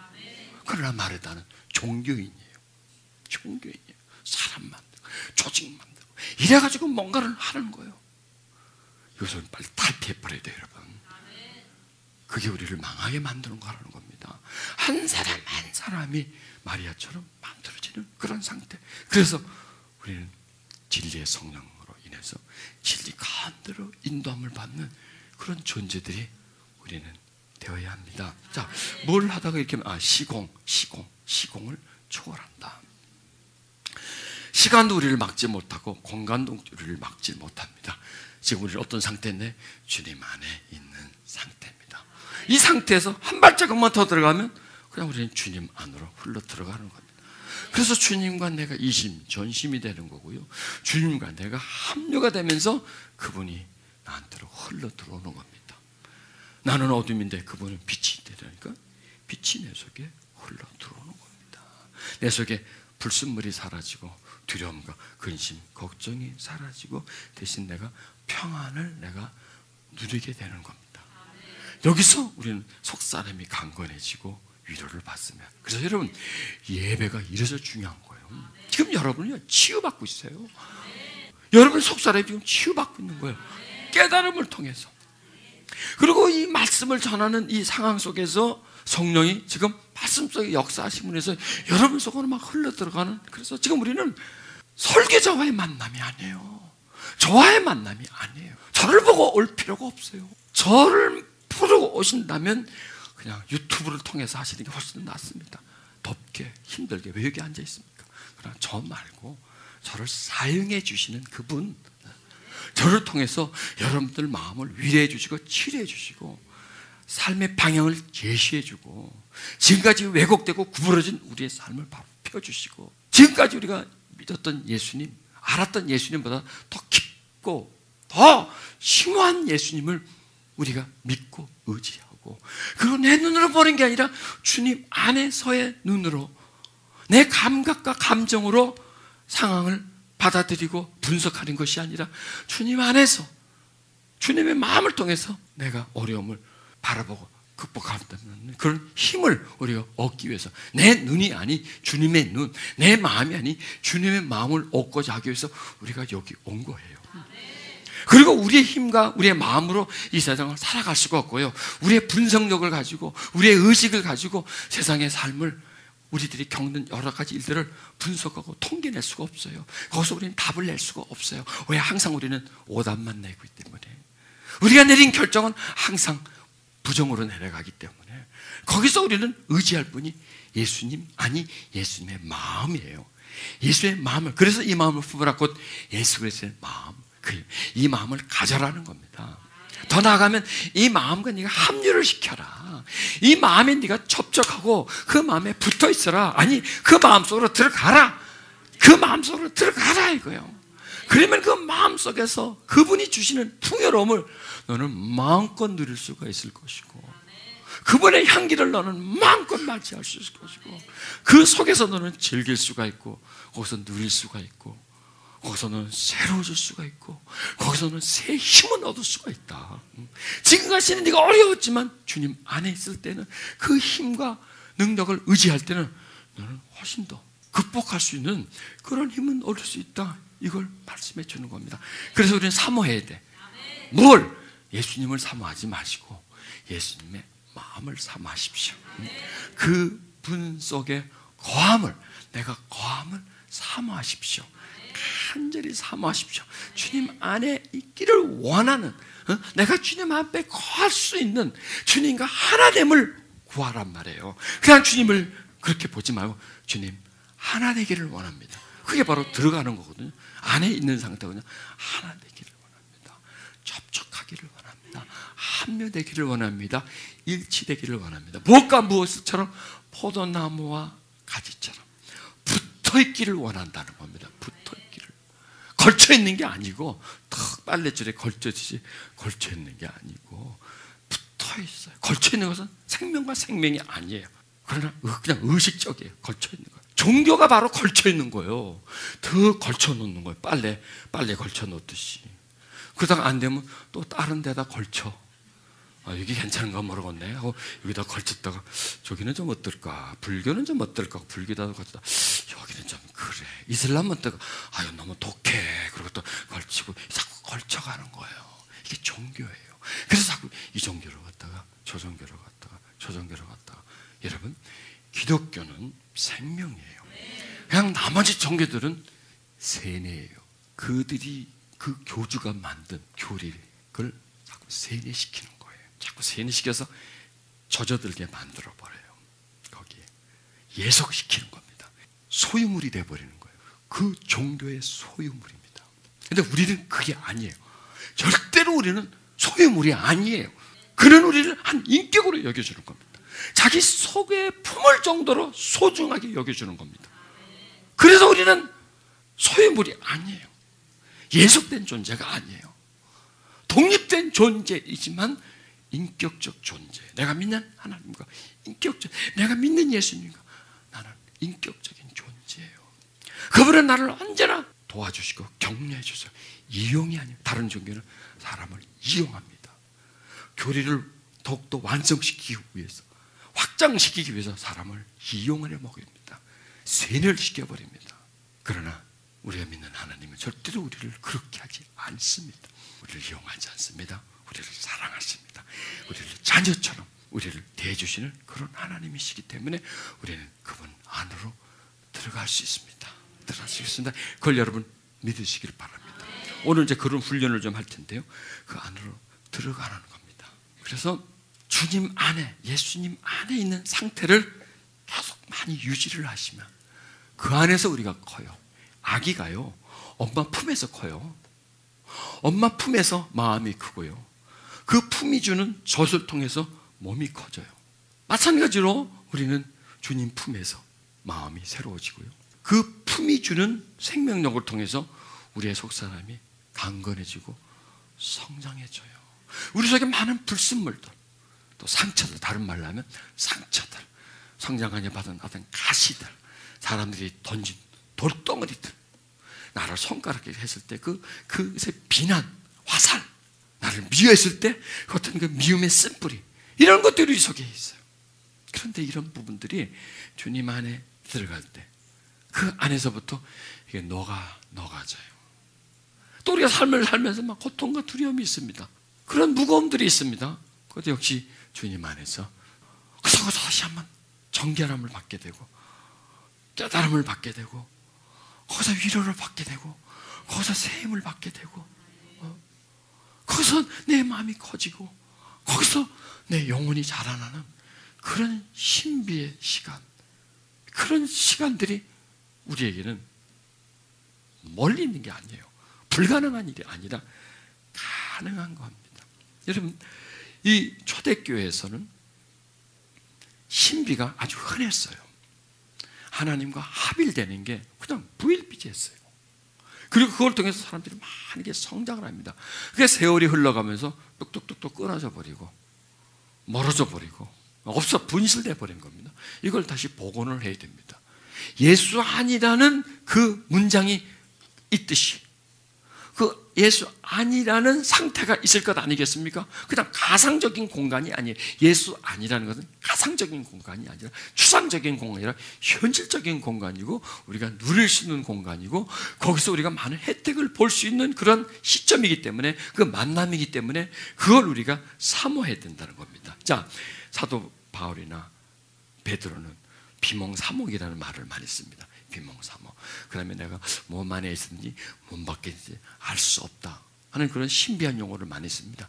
그러나 마르다는 종교인이에요. 종교인이에요. 사람 만들고 조직 만들고 이래가지고 뭔가를 하는 거예요. 이것을 빨리 탈피해버려야 돼요, 여러분. 그게 우리를 망하게 만드는 거라는 겁니다. 한 사람 한 사람이 마리아처럼 만들어지는 그런 상태. 그래서 우리는 진리의 성령으로 인해서 진리 가운데로 인도함을 받는 그런 존재들이 우리는 되어야 합니다. 자, 뭘 하다가 이렇게 시공을 초월한다. 시간도 우리를 막지 못하고 공간도 우리를 막지 못합니다. 지금 우리는 어떤 상태인데 주님 안에 있는 상태입니다. 이 상태에서 한 발자국만 더 들어가면 그냥 우리는 주님 안으로 흘러 들어가는 겁니다. 그래서 주님과 내가 이심, 전심이 되는 거고요. 주님과 내가 합류가 되면서 그분이 나한테로 흘러 들어오는 겁니다. 나는 어둠인데 그분은 빛이 되니까 빛이 내 속에 흘러 들어오는 겁니다. 내 속에 불순물이 사라지고 두려움과 근심, 걱정이 사라지고 대신 내가 평안을 내가 누리게 되는 겁니다. 여기서 우리는 속사람이 강건해지고 위로를 받으면, 그래서 여러분 예배가 이래서 중요한 거예요. 지금 여러분은요 치유받고 있어요. 여러분 속사람이 지금 치유받고 있는 거예요. 깨달음을 통해서. 그리고 이 말씀을 전하는 이 상황 속에서 성령이 지금 말씀 속에 역사하심으로 해서 여러분 속으로 막 흘러 들어가는, 그래서 지금 우리는 설교자와의 만남이 아니에요. 저와의 만남이 아니에요. 저를 보고 올 필요가 없어요. 저를 부르고 오신다면 그냥 유튜브를 통해서 하시는 게 훨씬 낫습니다. 덥게 힘들게 왜 여기 앉아 있습니까? 그러나 저 말고 저를 사용해 주시는 그분, 저를 통해서 여러분들 마음을 위로해 주시고 치료해 주시고 삶의 방향을 제시해 주고 지금까지 왜곡되고 구부러진 우리의 삶을 바로 펴주시고 지금까지 우리가 믿었던 예수님, 알았던 예수님보다 더 깊고 더 심오한 예수님을 우리가 믿고 의지하고, 그리고 내 눈으로 보는 게 아니라 주님 안에서의 눈으로 내 감각과 감정으로 상황을 받아들이고 분석하는 것이 아니라 주님 안에서 주님의 마음을 통해서 내가 어려움을 바라보고 극복한다는 그런 힘을 우리가 얻기 위해서, 내 눈이 아니 주님의 눈, 내 마음이 아니 주님의 마음을 얻고자 하기 위해서 우리가 여기 온 거예요. 그리고 우리의 힘과 우리의 마음으로 이 세상을 살아갈 수가 없고요. 우리의 분석력을 가지고 우리의 의식을 가지고 세상의 삶을 우리들이 겪는 여러 가지 일들을 분석하고 통계낼 수가 없어요. 거기서 우리는 답을 낼 수가 없어요. 왜? 항상 우리는 오답만 내고 있기 때문에. 우리가 내린 결정은 항상 부정으로 내려가기 때문에 거기서 우리는 의지할 분이 예수님 아니 예수님의 마음이에요. 예수의 마음을, 그래서 이 마음을 품으라 곧 예수 그리스도의 마음, 이 마음을 가져라는 겁니다. 더 나아가면 이 마음과 네가 합류를 시켜라. 이 마음에 네가 접촉하고 그 마음에 붙어 있어라. 아니 그 마음속으로 들어가라. 그 마음속으로 들어가라 이거예요. 그러면 그 마음속에서 그분이 주시는 풍요로움을 너는 마음껏 누릴 수가 있을 것이고, 그분의 향기를 너는 마음껏 맞이할 수 있을 것이고, 그 속에서 너는 즐길 수가 있고 거기서 누릴 수가 있고 거기서는 새로워질 수가 있고 거기서는 새 힘을 얻을 수가 있다. 지금까지는 네가 어려웠지만 주님 안에 있을 때는 그 힘과 능력을 의지할 때는 너는 훨씬 더 극복할 수 있는 그런 힘은 얻을 수 있다. 이걸 말씀해 주는 겁니다. 그래서 우리는 사모해야 돼. 뭘? 예수님을 사모하지 마시고 예수님의 마음을 사모하십시오. 그분 속에 거함을, 내가 거함을 사모하십시오. 간절히 사모하십시오. 주님 안에 있기를 원하는, 내가 주님 앞에 거할 수 있는 주님과 하나됨을 구하란 말이에요. 그냥 주님을 그렇게 보지 말고 주님 하나 되기를 원합니다. 그게 바로 들어가는 거거든요. 안에 있는 상태거든요. 하나 되기를 원합니다. 접촉하기를 원합니다. 합류되기를 원합니다. 일치되기를 원합니다. 무엇과 무엇처럼 포도나무와 가지처럼 붙어있기를 원한다는 겁니다. 붙어있기를. 걸쳐있는 게 아니고 턱 빨래줄에 걸쳐지지 걸쳐있는 게 아니고 붙어있어요. 걸쳐있는 것은 생명과 생명이 아니에요. 그러나 그냥 의식적이에요. 걸쳐있는 거예요. 종교가 바로 걸쳐있는 거예요. 더 걸쳐놓는 거예요. 빨래 걸쳐놓듯이. 그러다가 안 되면 또 다른 데다 걸쳐. 이게 괜찮은가 모르겠네 하고 여기다 걸쳤다가 저기는 좀 어떨까, 불교는 좀 어떨까, 불교다 걸쳤다, 여기는 좀 그래, 이슬람은 어떨까, 이거 너무 독해. 그리고 또 걸치고 자꾸 걸쳐가는 거예요. 이게 종교예요. 그래서 자꾸 이 종교로 갔다가 저 종교로 갔다가 저 종교로 갔다가. 여러분, 기독교는 생명이에요. 그냥 나머지 종교들은 세뇌예요. 그들이 그 교주가 만든 교리를 자꾸 세뇌시키는 거예요. 자꾸 세뇌시켜서 젖어들게 만들어버려요. 거기에 예속시키는 겁니다. 소유물이 돼버리는 거예요. 그 종교의 소유물입니다. 근데 우리는 그게 아니에요. 절대로 우리는 소유물이 아니에요. 그는 우리를 한 인격으로 여겨주는 겁니다. 자기 속에 품을 정도로 소중하게 여겨주는 겁니다. 그래서 우리는 소유물이 아니에요. 예속된 존재가 아니에요. 독립된 존재이지만 인격적 존재. 내가 믿는 하나님과 인격적, 내가 믿는 예수님과 나는 인격적인 존재예요. 그분은 나를 언제나 도와주시고 격려해 주세요. 이용이 아니에요. 다른 종교는 사람을 이용합니다. 교리를 더욱더 완성시키기 위해서, 확장시키기 위해서 사람을 이용을 해먹습니다. 세뇌를 시켜버립니다. 그러나 우리가 믿는 하나님은 절대로 우리를 그렇게 하지 않습니다. 우리를 이용하지 않습니다. 우리를 사랑하십니다. 우리를 자녀처럼 우리를 대해주시는 그런 하나님이시기 때문에 우리는 그분 안으로 들어갈 수 있습니다. 들어갈 수 있습니다. 그걸 여러분 믿으시길 바랍니다. 오늘 이제 그런 훈련을 좀 할 텐데요. 그 안으로 들어가는 겁니다. 그래서 주님 안에, 예수님 안에 있는 상태를 계속 많이 유지를 하시면 그 안에서 우리가 커요. 아기가요, 엄마 품에서 커요. 엄마 품에서 마음이 크고요. 그 품이 주는 젖을 통해서 몸이 커져요. 마찬가지로 우리는 주님 품에서 마음이 새로워지고요. 그 품이 주는 생명력을 통해서 우리의 속사람이 강건해지고 성장해져요. 우리 속에 많은 불순물들, 또 상처들, 다른 말로 하면 상처들, 성장하냐 받은 어떤 가시들, 사람들이 던진 돌덩어리들, 나를 손가락에 했을 때 그것의 비난, 화살, 나를 미워했을 때 그 어떤 그 미움의 쓴뿌리, 이런 것들이 우리 속에 있어요. 그런데 이런 부분들이 주님 안에 들어갈 때 그 안에서부터 이게 녹아져요. 또 우리가 삶을 살면서 막 고통과 두려움이 있습니다. 그런 무거움들이 있습니다. 그것도 역시 주님 안에서 그래서 다시 한번 정결함을 받게 되고 깨달음을 받게 되고 거기서 위로를 받게 되고 거기서 새 힘을 받게 되고 거기서 내 마음이 커지고 거기서 내 영혼이 자라나는 그런 신비의 시간, 그런 시간들이 우리에게는 멀리 있는 게 아니에요. 불가능한 일이 아니라 가능한 겁니다. 여러분, 이 초대교회에서는 신비가 아주 흔했어요. 하나님과 합일되는 게 그냥 부일비재했어요. 그리고 그걸 통해서 사람들이 많이 성장을 합니다. 그게 세월이 흘러가면서 뚝뚝뚝뚝 끊어져 버리고 멀어져 버리고 분실돼 버린 겁니다. 이걸 다시 복원을 해야 됩니다. 예수 아니라는 그 문장이 있듯이 그 예수 아니라는 상태가 있을 것 아니겠습니까? 그냥 가상적인 공간이 아니에요. 예수 아니라는 것은 가상적인 공간이 아니라 추상적인 공간이 아니라 현실적인 공간이고 우리가 누릴 수 있는 공간이고 거기서 우리가 많은 혜택을 볼 수 있는 그런 시점이기 때문에 그 만남이기 때문에 그걸 우리가 사모해야 된다는 겁니다. 자, 사도 바울이나 베드로는 비몽사몽이라는 말을 많이 씁니다. 비몽사몽. 그다음에 내가 몸 안에 있든지 몸 밖에 있든지 알 수 없다 하는 그런 신비한 용어를 많이 씁니다.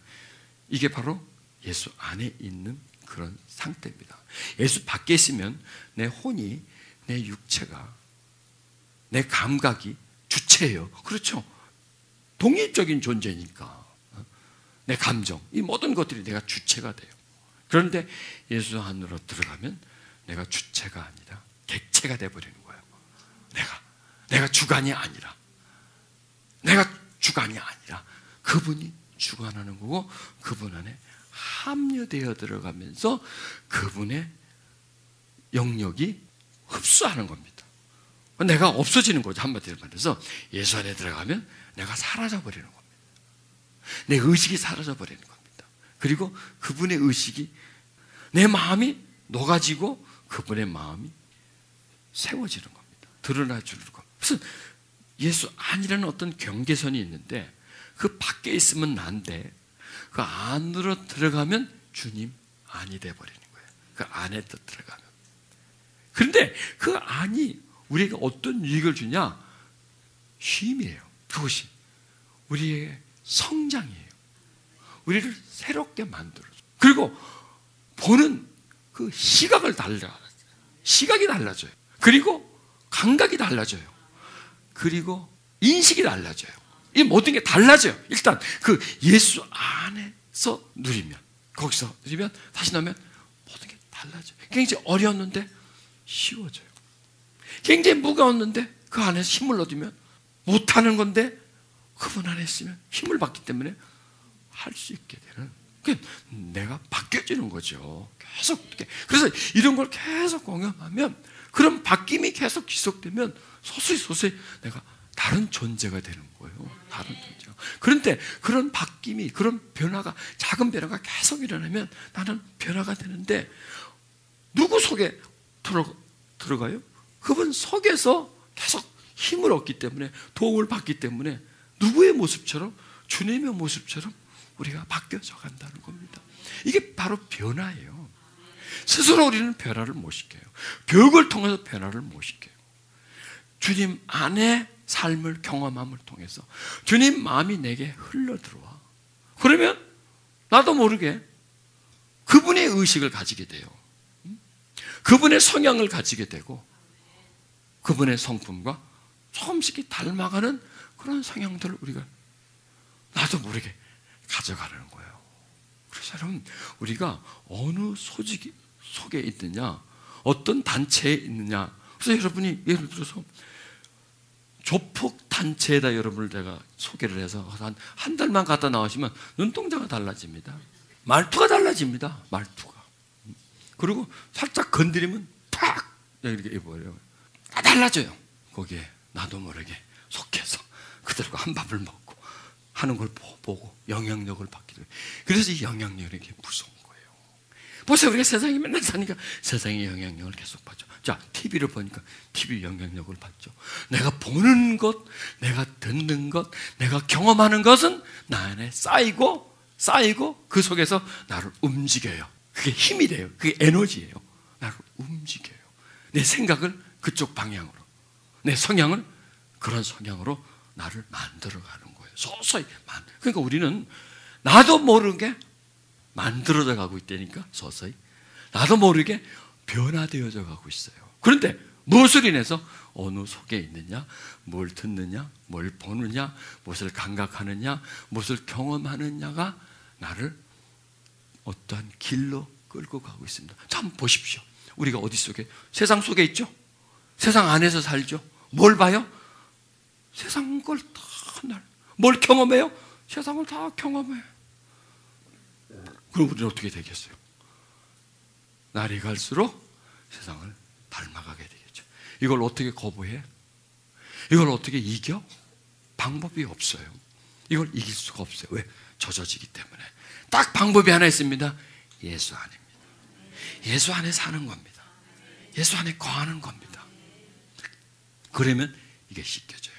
이게 바로 예수 안에 있는 그런 상태입니다. 예수 밖에 있으면 내 혼이, 내 육체가, 내 감각이 주체예요. 그렇죠? 독립적인 존재니까 내 감정, 이 모든 것들이 내가 주체가 돼요. 그런데 예수 안으로 들어가면 내가 주체가 아니라 객체가 돼버리는 거예요. 내가 주관이 아니라 그분이 주관하는 거고 그분 안에 합류되어 들어가면서 그분의 영역이 흡수하는 겁니다. 내가 없어지는 거죠. 한마디로 말해서 예수 안에 들어가면 내가 사라져버리는 겁니다. 내 의식이 사라져버리는 겁니다. 그리고 그분의 의식이 내 마음이 녹아지고 그분의 마음이 세워지는 겁니다. 드러나주는 겁니다. 무슨 예수 아니라는 어떤 경계선이 있는데 그 밖에 있으면 난데 그 안으로 들어가면 주님 안이 돼버리는 거예요. 그 안에 들어가면. 그런데 그 안이 우리에게 어떤 유익을 주냐? 쉼이에요. 그것이 우리의 성장이에요. 우리를 새롭게 만들어요. 그리고 보는 그 시각이 달라져요. 그리고 감각이 달라져요. 그리고 인식이 달라져요. 이 모든 게 달라져요. 일단 그 예수 안에서 누리면, 거기서 누리면 다시 나오면 모든 게 달라져요. 굉장히 어려웠는데 쉬워져요. 굉장히 무거웠는데 그 안에서 힘을 얻으면 못하는 건데 그분 안에 있으면 힘을 받기 때문에 할 수 있게 되는, 내가 바뀌어지는 거죠. 계속. 그래서 이런 걸 계속 공유하면 그런 바뀜이 계속 지속되면 서서히 내가 다른 존재가 되는 거예요. 다른 존재가. 그런데 그런 바뀜이, 그런 변화가, 작은 변화가 계속 일어나면 나는 변화가 되는데 누구 속에 들어가요? 그분 속에서 계속 힘을 얻기 때문에, 도움을 받기 때문에 누구의 모습처럼, 주님의 모습처럼 우리가 바뀌어져 간다는 겁니다. 이게 바로 변화예요. 스스로 우리는 변화를 못 시켜요. 벽을 통해서 변화를 못 시켜요. 주님 안에 삶을 경험함을 통해서 주님 마음이 내게 흘러 들어와. 그러면 나도 모르게 그분의 의식을 가지게 돼요. 그분의 성향을 가지게 되고 그분의 성품과 조금씩 닮아가는 그런 성향들을 우리가 나도 모르게 가져가는 거예요. 그래서 여러분, 우리가 어느 조직 속에 있느냐, 어떤 단체에 있느냐. 그래서 여러분이 예를 들어서 조폭 단체에다 여러분을 제가 소개를 해서 한 달만 갔다 나오시면 눈동자가 달라집니다. 말투가 달라집니다. 말투가. 그리고 살짝 건드리면 팍 이렇게 입어버려요. 다 달라져요. 거기에 나도 모르게 속해서 그들과 한 밥을 먹고 하는 걸 보고 영향력을 받기도 해요. 그래서 이 영향력이 이렇게 무서운 거예요. 보세요. 우리가 세상에 맨날 사니까 세상의 영향력을 계속 받죠. 자, TV를 보니까 TV 영향력을 받죠. 내가 보는 것, 내가 듣는 것, 내가 경험하는 것은 나 안에 쌓이고 그 속에서 나를 움직여요. 그게 힘이 돼요. 그게 에너지예요. 나를 움직여요. 내 생각을 그쪽 방향으로, 내 성향을 그런 성향으로 나를 만들어가는 거예요. 서서히. 그러니까 우리는 나도 모르게 만들어져 가고 있다니까. 서서히 나도 모르게 변화되어져 가고 있어요. 그런데 무엇을 인해서? 어느 속에 있느냐, 뭘 듣느냐, 뭘 보느냐, 무엇을 감각하느냐, 무엇을 경험하느냐가 나를 어떠한 길로 끌고 가고 있습니다. 자, 한번 보십시오. 우리가 어디 속에? 세상 속에 있죠? 세상 안에서 살죠? 뭘 봐요? 세상 걸 다 뭘 경험해요? 세상을 다 경험해요. 그럼 우리는 어떻게 되겠어요? 날이 갈수록 세상을 닮아가게 되겠죠. 이걸 어떻게 거부해? 이걸 어떻게 이겨? 방법이 없어요. 이걸 이길 수가 없어요. 왜? 젖어지기 때문에. 딱 방법이 하나 있습니다. 예수 안입니다. 예수 안에 사는 겁니다. 예수 안에 거하는 겁니다. 그러면 이게 씻겨져요.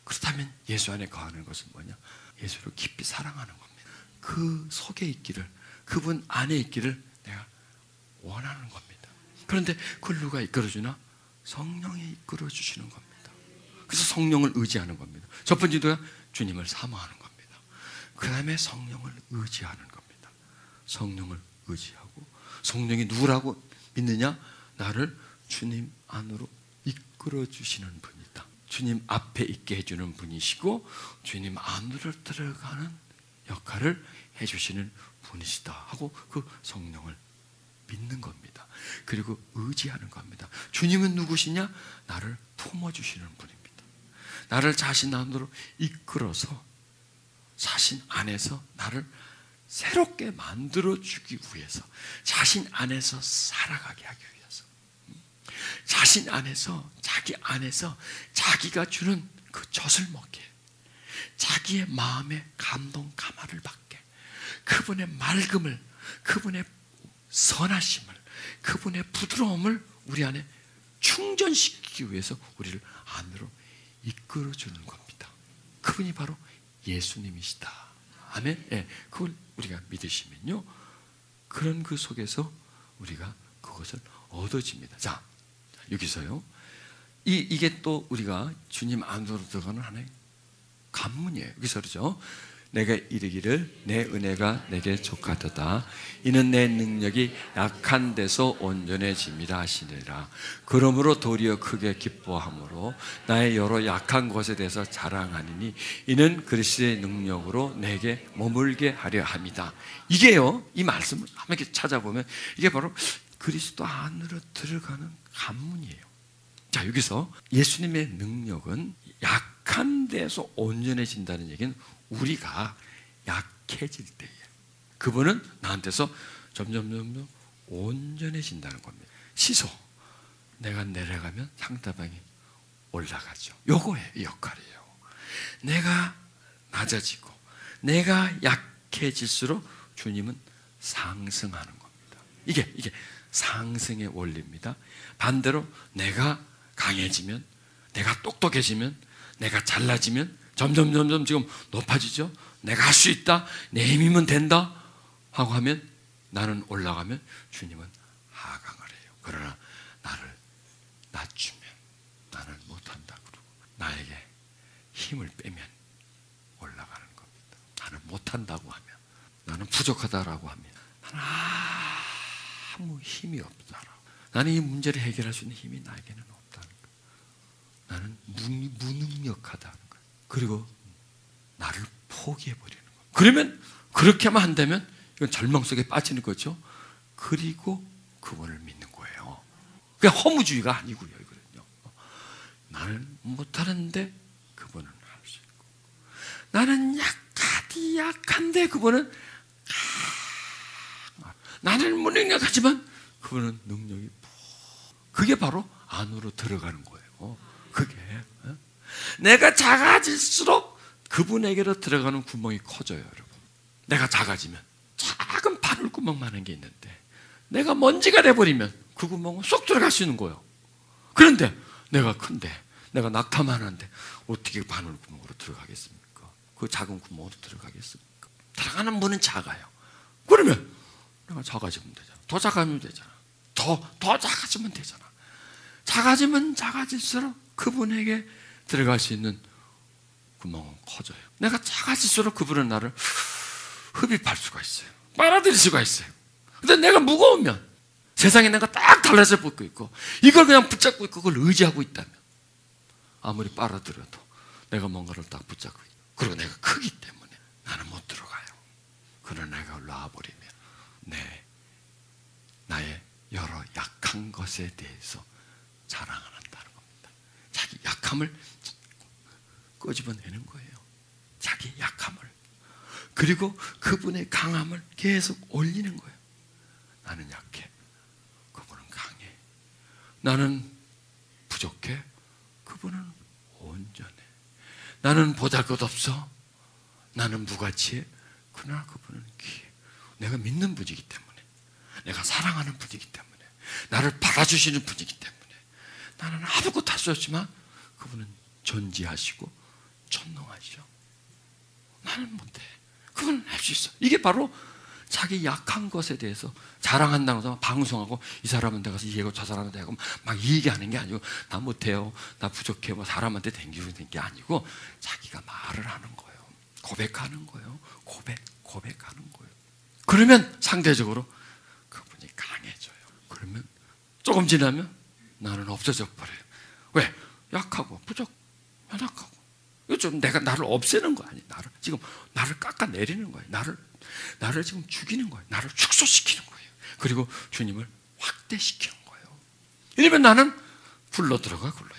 그렇다면 예수 안에 거하는 것은 뭐냐? 예수를 깊이 사랑하는 겁니다. 그 속에 있기를, 그분 안에 있기를 내가 원하는 겁니다. 그런데 그걸 누가 이끌어주나? 성령이 이끌어주시는 겁니다. 그래서 성령을 의지하는 겁니다. 첫 번째가 주님을 사모하는 겁니다. 그 다음에 성령을 의지하는 겁니다. 성령을 의지하고, 성령이 누구라고 믿느냐? 나를 주님 안으로 이끌어주시는 분이다. 주님 앞에 있게 해주는 분이시고 주님 안으로 들어가는 역할을 해주시는 분이시다 하고 그 성령을 믿는 겁니다. 그리고 의지하는 겁니다. 주님은 누구시냐? 나를 품어주시는 분입니다. 나를 자신 안으로 이끌어서 자신 안에서 나를 새롭게 만들어주기 위해서, 자신 안에서 살아가게 하기 위해서, 자신 안에서, 자기 안에서 자기가 주는 그 젖을 먹게, 자기의 마음의 감동, 감화를 받게, 그분의 맑음을, 그분의 선하심을, 그분의 부드러움을 우리 안에 충전시키기 위해서 우리를 안으로 이끌어주는 겁니다. 그분이 바로 예수님이시다. 아멘. 예, 그걸 우리가 믿으시면요, 그런 그 속에서 우리가 그것을 얻어집니다. 자, 여기서요, 이게 또 우리가 주님 안으로 들어가는 하나의 관문이에요. 여기서 그러죠. 내가 이르기를 내 은혜가 내게 족하도다. 이는 내 능력이 약한 데서 온전해짐이라 하시니라. 그러므로 도리어 크게 기뻐함으로 나의 여러 약한 것에 대해서 자랑하니니 이는 그리스도의 능력으로 내게 머물게 하려 함이다. 이게요, 이 말씀을 한번 이렇게 찾아보면 이게 바로 그리스도 안으로 들어가는 관문이에요. 자, 여기서 예수님의 능력은 약한 데서 온전해진다는 얘기는 우리가 약해질 때에 그분은 나한테서 점점 온전해진다는 겁니다. 시소, 내가 내려가면 상대방이 올라가죠. 요거예요, 이 역할이에요. 내가 낮아지고 내가 약해질수록 주님은 상승하는 겁니다. 이게 상승의 원리입니다. 반대로 내가 강해지면, 내가 똑똑해지면, 내가 잘나지면 점점 지금 높아지죠. 내가 할 수 있다, 내 힘이면 된다 하고 하면 나는 올라가면 주님은 하강을 해요. 그러나 나를 낮추면 나는 못한다 그러고 나에게 힘을 빼면 올라가는 겁니다. 나는 못한다고 하면, 나는 부족하다라고 하면, 나는 아무 힘이 없다라고, 나는 이 문제를 해결할 수 있는 힘이 나에게는 없다는 거예요. 나는 무능력하다는 거예요. 그리고 나를 포기해버리는 거예요. 그러면 그렇게만 한다면 이건 절망 속에 빠지는 거죠. 그리고 그분을 믿는 거예요. 그게 허무주의가 아니고요. 이거는요, 나는 못하는데 그분은 할 수 있고, 나는 약한데 그분은 나는 무능력하지만 그분은 능력이, 그게 바로 안으로 들어가는 거예요. 그게 내가 작아질수록 그분에게로 들어가는 구멍이 커져요, 여러분. 내가 작아지면 작은 바늘구멍만 한 게 있는데 내가 먼지가 돼버리면 그 구멍은 쏙 들어갈 수 있는 거예요. 그런데 내가 큰데, 내가 낙타만한데 어떻게 바늘구멍으로 들어가겠습니까? 그 작은 구멍으로 들어가겠습니까? 들어가는 문은 작아요. 그러면 내가 작아지면 되잖아. 더 작아지면 되잖아. 더 작아지면 되잖아. 작아지면 작아질수록 그분에게 들어갈 수 있는 구멍은 커져요. 내가 작아질수록 그분은 나를 흡입할 수가 있어요. 빨아들일 수가 있어요. 근데 내가 무거우면, 세상에 내가 딱 달라져 붙고 있고 이걸 그냥 붙잡고 있고 그걸 의지하고 있다면 아무리 빨아들여도 내가 뭔가를 딱 붙잡고 있고, 그리고 내가 크기 때문에 나는 못 들어가요. 그러나 내가 놔버리면 나의 여러 약한 것에 대해서 자랑을 한다는 겁니다. 자기 약함을 끄집어내는 거예요. 자기 약함을. 그리고 그분의 강함을 계속 올리는 거예요. 나는 약해, 그분은 강해. 나는 부족해, 그분은 온전해. 나는 보잘것없어. 나는 무가치해. 그러나 그분은 귀해. 내가 믿는 분이기 때문에, 내가 사랑하는 분이기 때문에, 나를 받아주시는 분이기 때문에 나는 아무것도 할 수 없지만 그분은 전지하시고 전능하시죠. 나는 못해. 그분은 할 수 있어. 이게 바로 자기 약한 것에 대해서 자랑한다고 해서 방송하고, 이 사람은 내가 이해하고 저 사람은 내가 막 얘기하는 게 아니고, 나 못해요, 나 부족해요, 사람한테 댕기는 게 아니고 자기가 말을 하는 거예요. 고백하는 거예요. 고백하는 거예요. 그러면 상대적으로 그분이 강해져요. 그러면 조금 지나면 나는 없어져 버려요. 왜? 약하고 연약하고. 이거 좀 나를 없애는 거 아니에요. 나를 깎아내리는 거예요. 나를 지금 죽이는 거예요. 나를 축소시키는 거예요. 그리고 주님을 확대시키는 거예요. 이러면 나는 굴러 들어가, 여러분.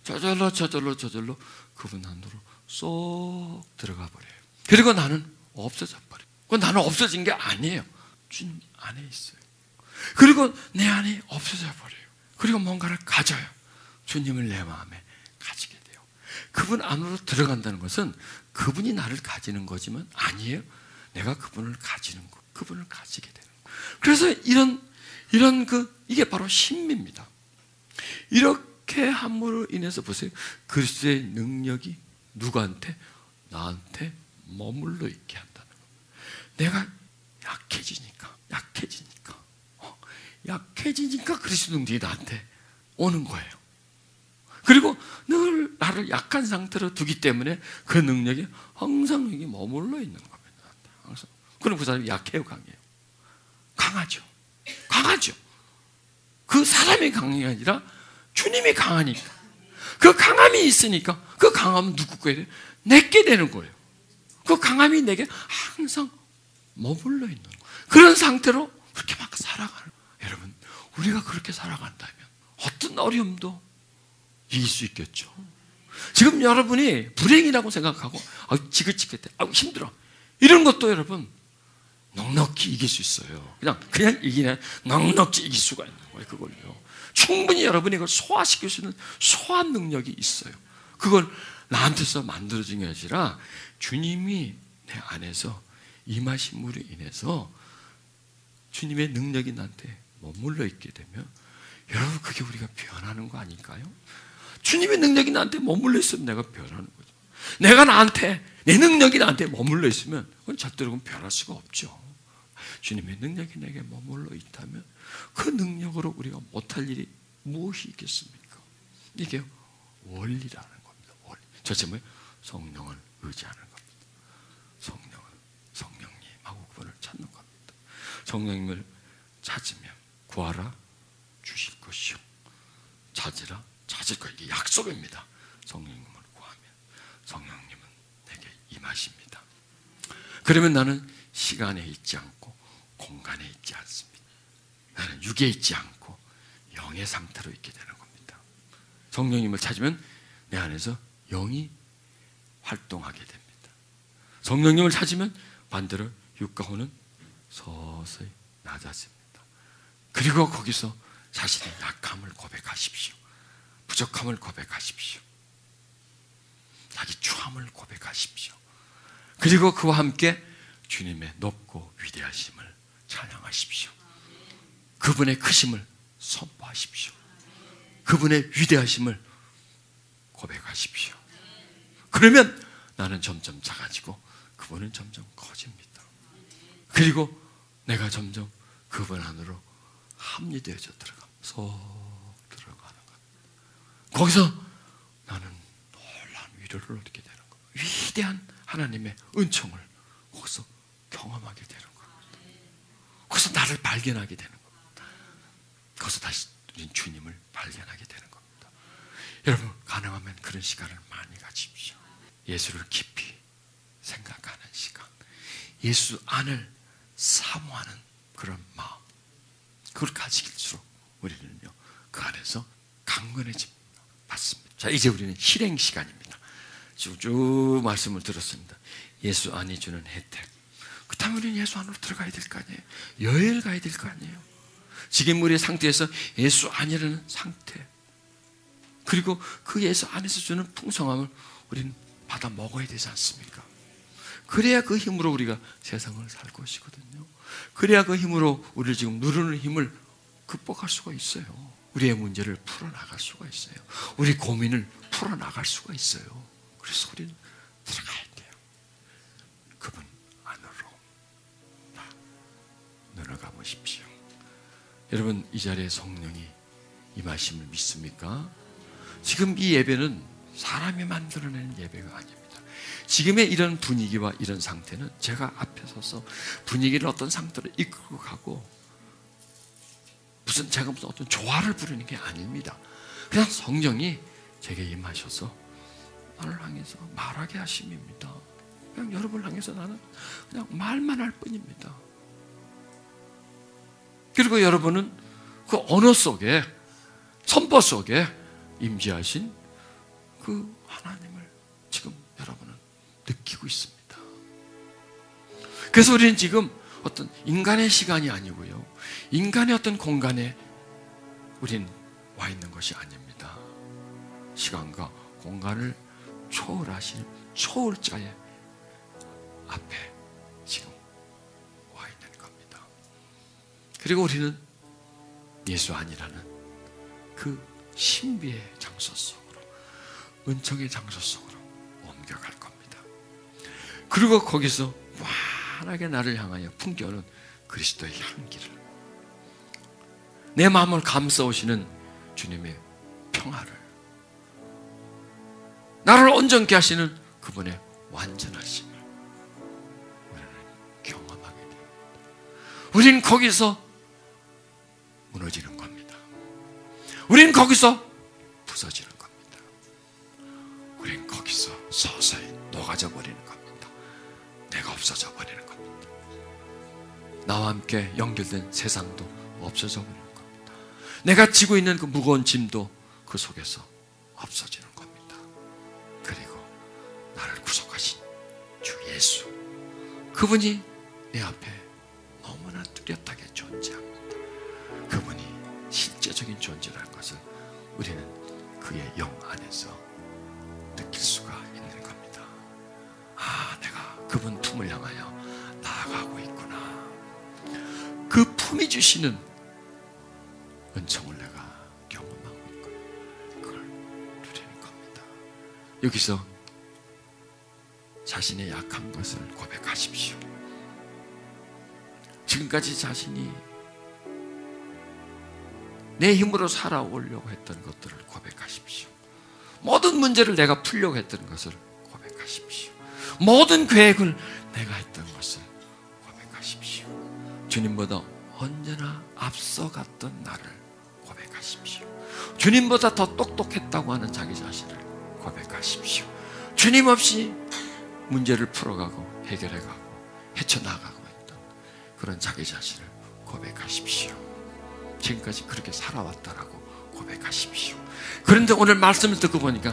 저절로 그분 안으로 쏙 들어가 버려요. 그리고 나는 없어져 버려요. 그건 나는 없어진 게 아니에요. 주님 안에 있어요. 그리고 내 안에 없어져 버려요. 그리고 뭔가를 가져요. 주님을 내 마음에 가지게 돼요. 그분 안으로 들어간다는 것은 그분이 나를 가지는 거지만 아니에요. 내가 그분을 가지는 거, 그분을 가지게 되는 거. 그래서 이게 바로 신비입니다. 이렇게 함으로 인해서 보세요. 그리스도의 능력이 누구한테? 나한테 머물러 있게 한다는 거. 내가 약해지니까 그리스도 능력이 나한테 오는 거예요. 그리고 늘 나를 약한 상태로 두기 때문에 그 능력이 항상 여기 머물러 있는 겁니다. 항상. 그럼 그 사람이 약해요, 강해요? 강하죠. 그 사람이 강한 게 아니라 주님이 강하니까. 그 강함이 있으니까 그 강함은 누구 거에 돼요? 내게 되는 거예요. 그 강함이 내게 항상 머물러 있는 거예요. 그런 상태로 그렇게 막 살아가는 거예요. 여러분, 우리가 그렇게 살아간다면 어떤 어려움도 이길 수 있겠죠. 지금 여러분이 불행이라고 생각하고 지긋지긋해, 힘들어, 이런 것도 여러분 넉넉히 이길 수 있어요. 그냥 이기냐, 넉넉히 이길 수가 있는 거예요. 그걸요. 충분히 여러분이 그걸 소화시킬 수 있는 소화 능력이 있어요. 그걸 나한테서 만들어진 게 아니라 주님이 내 안에서 임하심으로 인해서 주님의 능력이 나한테 머물러 있게 되면, 여러분, 그게 우리가 변하는 거 아닐까요? 주님의 능력이 나한테 머물러 있으면 내가 변하는 거죠. 내 능력이 나한테 머물러 있으면 그건 절대로 변할 수가 없죠. 주님의 능력이 내게 머물러 있다면 그 능력으로 우리가 못할 일이 무엇이 있겠습니까? 이게 원리라는 겁니다. 원리. 저 제목에 성령을 의지하는 겁니다. 성령님하고 그분을 찾는 겁니다. 성령님을 찾으면 구하라 주실 것이요, 찾으라 찾을 것. 이게 약속입니다. 성령님을 구하면 성령님은 내게 임하십니다. 그러면 나는 시간에 있지 않고 공간에 있지 않습니다. 나는 육에 있지 않고 영의 상태로 있게 되는 겁니다. 성령님을 찾으면 내 안에서 영이 활동하게 됩니다. 성령님을 찾으면 반대로 육과 혼은 서서히 낮아집니다. 그리고 거기서 자신의 약함을 고백하십시오. 부족함을 고백하십시오. 자기 추함을 고백하십시오. 그리고 그와 함께 주님의 높고 위대하심을 찬양하십시오. 그분의 크심을 선포하십시오. 그분의 위대하심을 고백하십시오. 그러면 나는 점점 작아지고 그분은 점점 커집니다. 그리고 내가 점점 그분 안으로 합리되어져 속 들어가는 것. 거기서 나는 놀라운 위로를 얻게 되는 것. 위대한 하나님의 은총을 거기서 경험하게 되는 겁니다. 거기서 나를 발견하게 되는 겁니다. 거기서 다시 주님을 발견하게 되는 겁니다. 여러분, 가능하면 그런 시간을 많이 가지십시오. 예수를 깊이 생각하는 시간, 예수 안을 사모하는 그런 마음, 그걸 가질수록 우리는요 그 안에서 강건해집니다. 맞습니다. 자, 이제 우리는 실행 시간입니다. 쭉 말씀을 들었습니다. 예수 안이 주는 혜택. 그렇다면 우리는 예수 안으로 들어가야 될 거 아니에요. 여행을 가야 될 거 아니에요. 지금 우리의 상태에서 예수 안이라는 상태, 그리고 그 예수 안에서 주는 풍성함을 우리는 받아 먹어야 되지 않습니까? 그래야 그 힘으로 우리가 세상을 살 것이거든요. 그래야 그 힘으로 우리를 지금 누르는 힘을 극복할 수가 있어요. 우리의 문제를 풀어나갈 수가 있어요. 우리 고민을 풀어나갈 수가 있어요. 그래서 우리는 들어가야 돼요. 그분 안으로 눈을 감으십시오. 여러분, 이 자리에 성령이 임하심을 믿습니까? 지금 이 예배는 사람이 만들어내는 예배가 아닙니다. 지금의 이런 분위기와 이런 상태는 제가 앞에 서서 분위기를 어떤 상태로 이끌고 가고 제가 무슨 어떤 조화를 부르는 게 아닙니다. 그냥 성령이 제게 임하셔서 나를 향해서 말하게 하심입니다. 그냥 여러분을 향해서 나는 그냥 말만 할 뿐입니다. 그리고 여러분은 그 언어 속에, 선포 속에 임재하신 그 하나님을 지금 여러분은 느끼고 있습니다. 그래서 우리는 지금 어떤 인간의 시간이 아니고요, 인간의 어떤 공간에 우린 와 있는 것이 아닙니다. 시간과 공간을 초월하신 초월자의 앞에 지금 와 있는 겁니다. 그리고 우리는 예수 안이라는 그 신비의 장소 속으로, 은총의 장소 속으로 옮겨갈 겁니다. 그리고 거기서 환하게 나를 향하여 풍겨오는 그리스도의 향기를, 내 마음을 감싸오시는 주님의 평화를, 나를 온전케 하시는 그분의 완전하심을 우리는 경험하게 됩니다. 우리는 거기서 무너지는 겁니다. 우리는 거기서 부서지는 겁니다. 우리는 거기서 서서히 녹아져 버리는 겁니다. 내가 없어져 버리는 겁니다. 나와 함께 연결된 세상도 없어져 버리는 겁니다. 내가 지고 있는 그 무거운 짐도 그 속에서 없어지는 겁니다. 그리고 나를 구속하신 주 예수, 그분이 내 앞에 너무나 뚜렷하게 존재합니다. 그분이 실제적인 존재라는 것을 우리는 그의 영 안에서 느낄 수가 있는 겁니다. 아, 내가 그분 품을 향하여 나아가고 있구나. 그 품이 주시는 은총을 내가 경험하고 있구나. 그걸 누리는 겁니다. 여기서 자신의 약한 것을 고백하십시오. 지금까지 자신이 내 힘으로 살아오려고 했던 것들을 고백하십시오. 모든 문제를 내가 풀려고 했던 것을 고백하십시오. 모든 계획을 내가 했던 것을 고백하십시오. 주님보다 언제나 앞서갔던 나를 고백하십시오. 주님보다 더 똑똑했다고 하는 자기 자신을 고백하십시오. 주님 없이 문제를 풀어가고 해결해가고 헤쳐나가고 했던 그런 자기 자신을 고백하십시오. 지금까지 그렇게 살아왔다라고 고백하십시오. 그런데 오늘 말씀을 듣고 보니까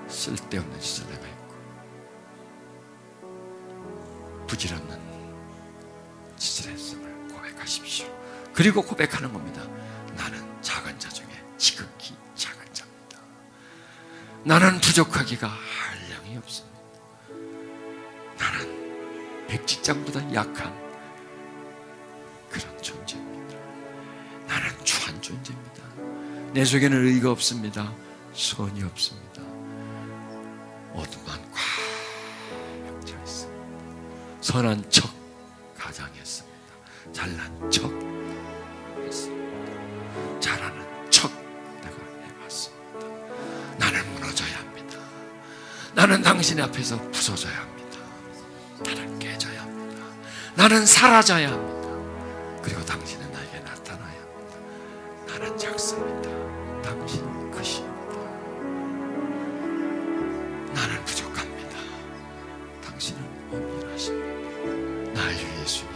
쓸데없는 짓을 내가 했고 부질없는 짓을 했음을 고백하십시오. 그리고 고백하는 겁니다. 나는 작은 자 중에 지극히 작은 자입니다. 나는 부족하기가 한량이 없습니다. 나는 백지장보다 약한 그런 존재입니다. 나는 추한 존재입니다. 내 속에는 의가 없습니다. 선이 없습니다. 어둠만 꽉 차 있습니다. 선한 척 가장했습니다. 잘난 척 했습니다. 잘하는 척 내가 해봤습니다. 나는 무너져야 합니다. 나는 당신 앞에서 부서져야 합니다. 나는 깨져야 합니다. 나는 사라져야 합니다. 그리고 당신은 나에게 나타나야 합니다. 나는 작습니다. 당신은 크십니다. 나는 부족합니다. 당신은 엄밀하십니다. 나의 예수님,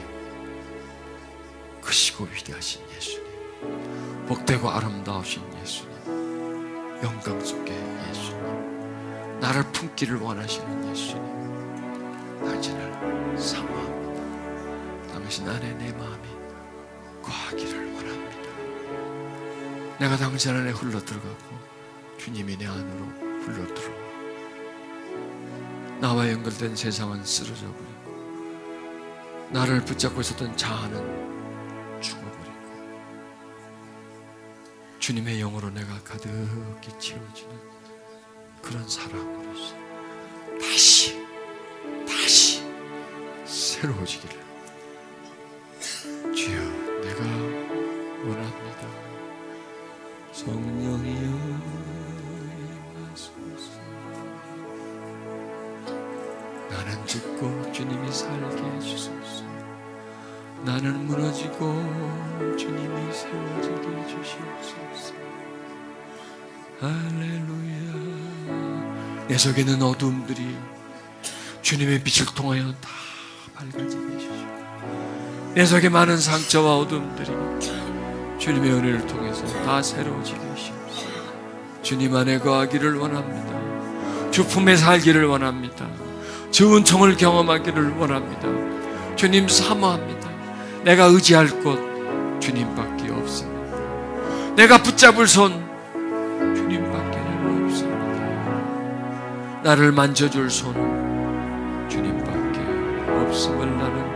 크시고 위대하신 예수님, 복되고 아름다우신 예수님, 영광 속의 예수님, 나를 품기를 원하시는 예수님, 당신을 사모합니다. 당신 안에 내 마음이 거하기를 원합니다. 내가 당신 안에 흘러 들어가고 주님이 내 안으로 불러 들어와. 나와 연결된 세상은 쓰러져 버리고 나를 붙잡고 있었던 자아는 죽어버리고 주님의 영으로 내가 가득히 채워지는 그런 사람으로서 다시 새로워지기를 주여 내가 원합니다. 성령이여 임하소서. 나는 죽고 주님이 살게 해주소서. 나는 무너지고 주님이 세워지게 해주시옵소서. 할렐루야. 내 속에 있는 어둠들이 주님의 빛을 통하여 다 밝아지게 해주시옵소서. 내 속에 많은 상처와 어둠들이 주님의 은혜를 통해서 다 새로워지게 해주시옵소서. 주님 안에 거하기를 원합니다. 주 품에 살기를 원합니다. 주 은총을 경험하기를 원합니다. 주님 사모합니다. 내가 의지할 곳 주님밖에 없습니다. 내가 붙잡을 손 주님밖에 없습니다. 나를 만져줄 손은 주님밖에 없음을 나는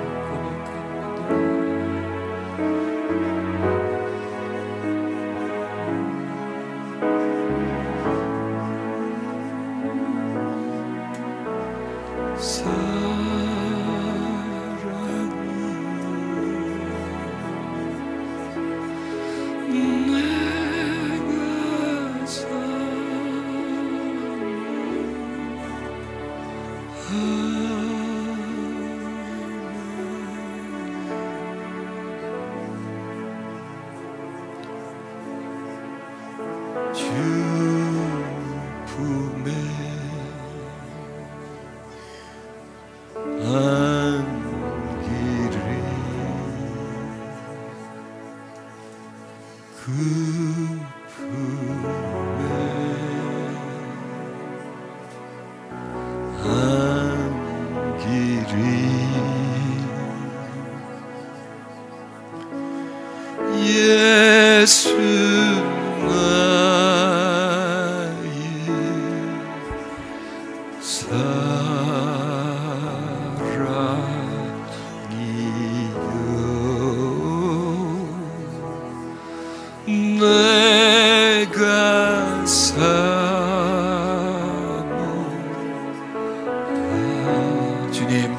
주님,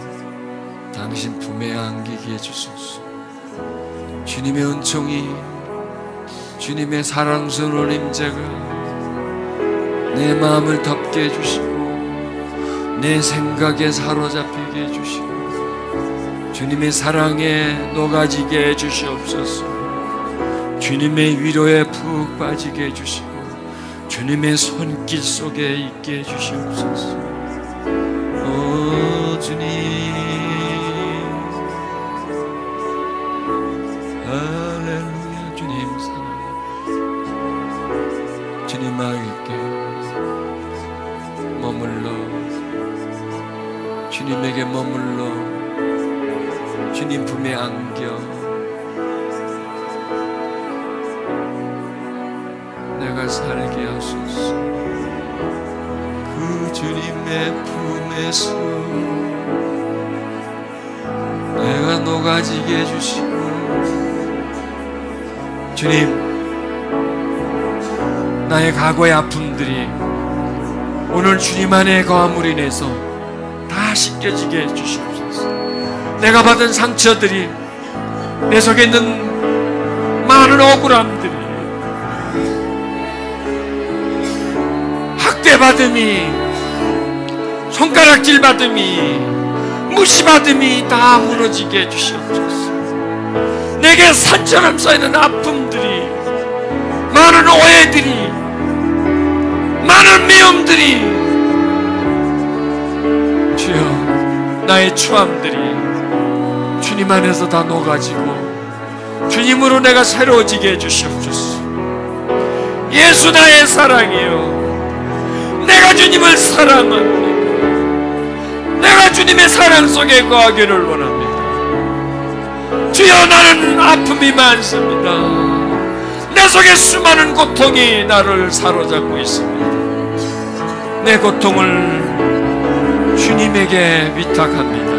당신 품에 안기게 해주소서. 주님의 은총이, 주님의 사랑스러운 임재가 내 마음을 덮게 해주시고 내 생각에 사로잡히게 해주시고 주님의 사랑에 녹아지게 해주시옵소서. 주님의 위로에 푹 빠지게 해주시고 주님의 손길 속에 있게 해주시옵소서. 오 주님, 할렐루야. 주님 사랑해. 주님 마음께 머물러, 주님에게 머물러 주님 품에 안겨 내가 살게 하소서. 그 주님의 품에서 내가 녹아지게 해주시고 주님, 나의 과거의 아픔들이 오늘 주님 안에 거함으로 인해서 다 씻겨지게 해주시옵소서. 내가 받은 상처들이, 내 속에 있는 많은 억울함들이, 학대받음이, 손가락질 받음이, 무시받음이 다 무너지게 해주시옵소서. 내게 산처럼 쌓이는 아픔들이, 많은 오해들이, 많은 미움들이, 주여 나의 추함들이 주님 안에서 다 녹아지고 주님으로 내가 새로워지게 해주시옵소서. 예수 나의 사랑이요, 내가 주님을 사랑합니다. 내가 주님의 사랑 속에 거하기를 원합니다. 주여 나는 아픔이 많습니다. 내 속에 수많은 고통이 나를 사로잡고 있습니다. 내 고통을 주님에게 위탁합니다.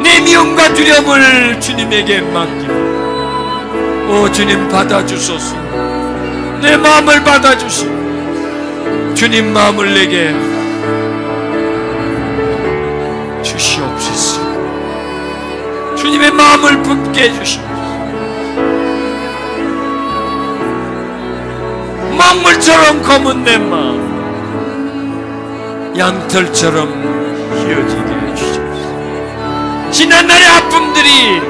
내 미움과 두려움을 주님에게 맡깁니다. 오 주님 받아주소서. 내 마음을 받아주시고 주님 마음을 내게 주시옵소서. 주님의 마음을 붙게 해주시옵소서. 망물처럼 검은 내 마음 양털처럼 휘어지게 해주시옵소서. 지난날의 아픔들이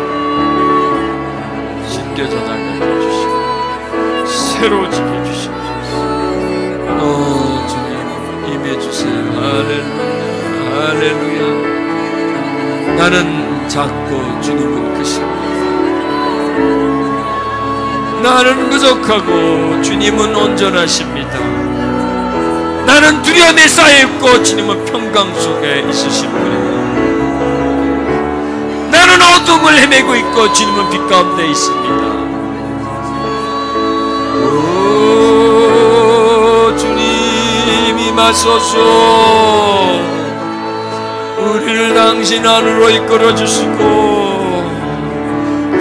씻겨져 나가게 해주시고 새로워지게 해주시옵소서. 오 주님 임해주세요. 할렐루야 할렐루야. 나는 작고 주님은 크십니다. 나는 부족하고 주님은 온전하십니다. 나는 두려움에 쌓여있고 주님은 평강 속에 있으신 분입니다. 나는 어둠을 헤매고 있고 주님은 빛 가운데 있습니다. 오 주님 임하소서. 우리를 당신 안으로 이끌어 주시고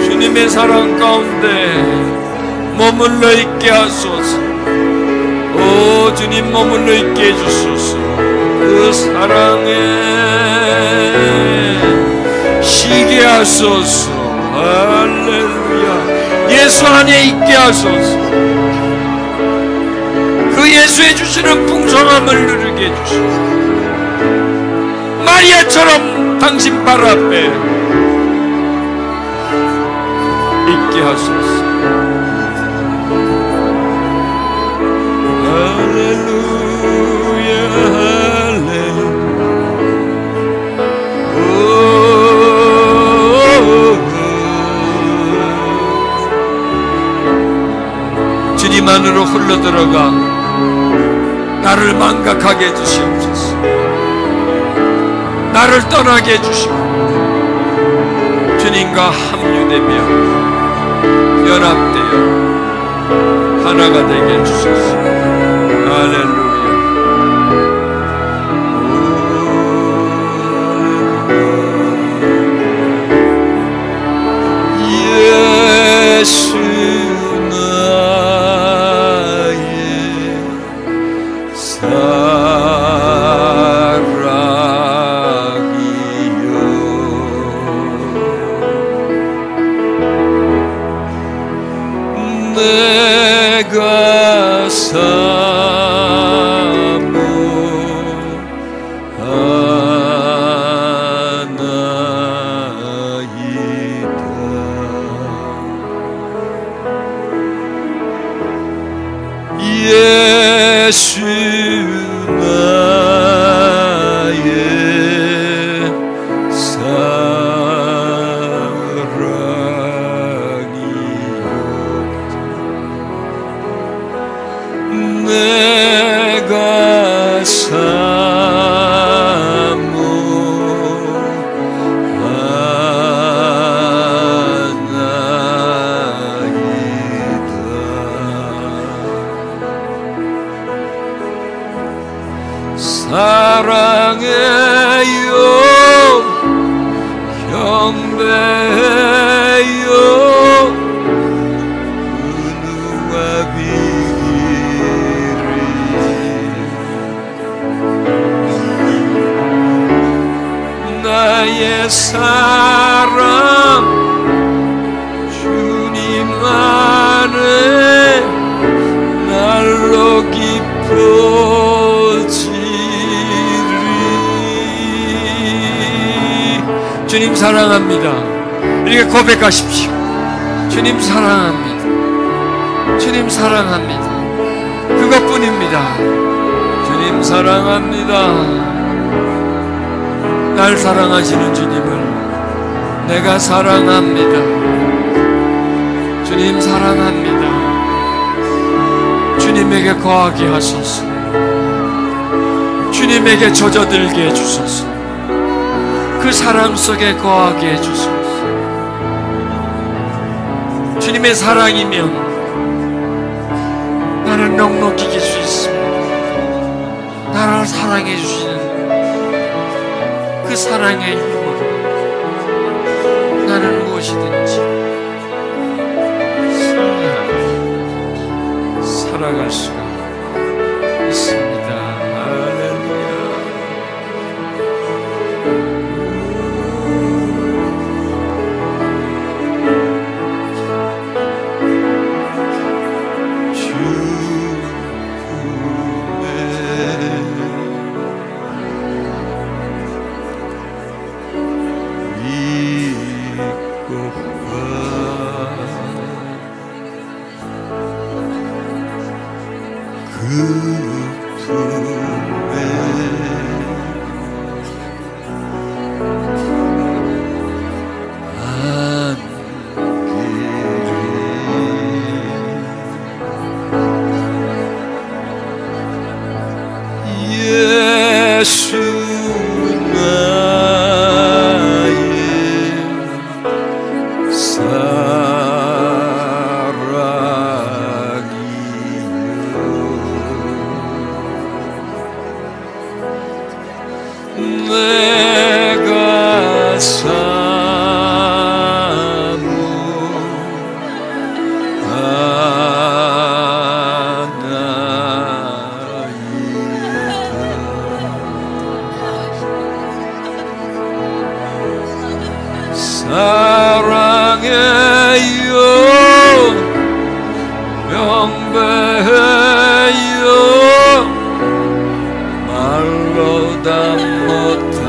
주님의 사랑 가운데 머물러 있게 하소서. 오 주님 머물러 있게 해주소서. 그 사랑에 쉬게 하소서. 할렐루야. 예수 안에 있게 하소서. 그 예수의 주시는 풍성함을 누리게 해주소서. 마리아처럼 당신 발 앞에 있게 하소서. 할렐루야 할렐루야. 주님 안으로 흘러들어가 나를 망각하게 해주시옵소서. 나를 떠나게 해주시고 주님과 합류되며 연합되어 하나가 되게 해주소서. 할렐루야. 예수 나의 사랑이요. 내가 예수 나의 사랑이요. 내가 사랑해요 경배해요 은우와 비밀이 나의 사랑 주님 안에 날로 깊어지. 주님 사랑합니다. 이렇게 고백하십시오. 주님 사랑합니다. 주님 사랑합니다. 그것뿐입니다. 주님 사랑합니다. 날 사랑하시는 주님을 내가 사랑합니다. 주님 사랑합니다. 주님에게 거하게 하소서. 주님에게 젖어들게 해주소서. 그 사랑 속에 거하게 해주소서. 주님의 사랑이면 넉넉히 이길 수 있습니다. 나를 사랑해 주시는 그 사랑의 힘으로 나는 무엇이든지 살아갈 수가 있습니다. 할렐루야. 예수 나의 사랑이여 내가 사모 사랑해요 명배해요 말로 다 못하리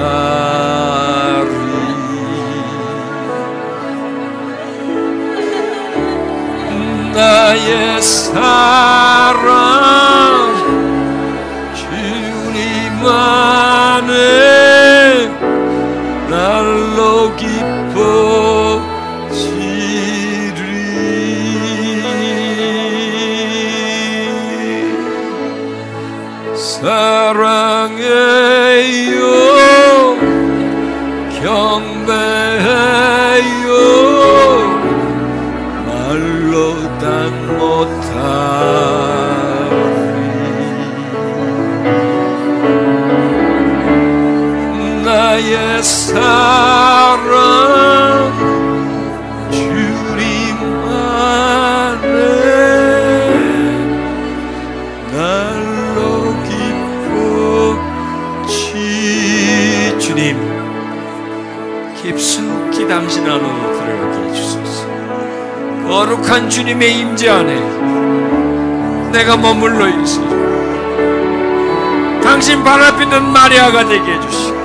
나의 사랑 주님 안에 날로 기뻐지리 사랑해요 경배해요 말로 다 못하리 나의 사랑 주님 안에 날로 기뻐지 주님 깊숙이 당신 안으로 들어가게 해주소서. 거룩한 주님의 임재 안에 내가 머물러 있어 당신 발 앞에 있는 마리아가 되게 해주시고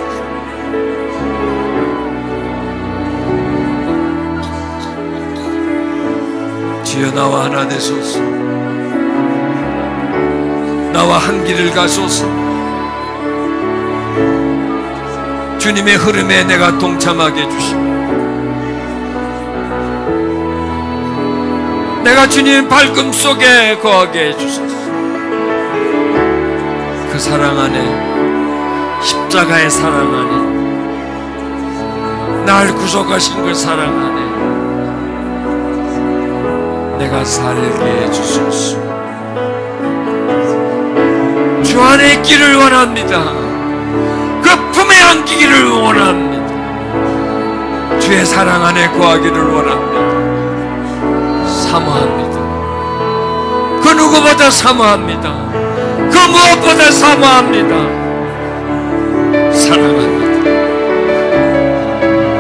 주여 나와 하나 되소서. 나와 한 길을 가소서. 주님의 흐름에 내가 동참하게 해주시고 내가 주님의 발금 속에 거하게 해주소서. 그 사랑 안에 십자가의 사랑 안에 날 구속하신 그 사랑 안에 내가 살게 해주소서. 주 안에 있기를 원합니다. 그 품에 안기기를 원합니다. 주의 사랑 안에 거하기를 원합니다. 사모합니다. 그 누구보다 사모합니다. 그 무엇보다 사모합니다. 사랑합니다.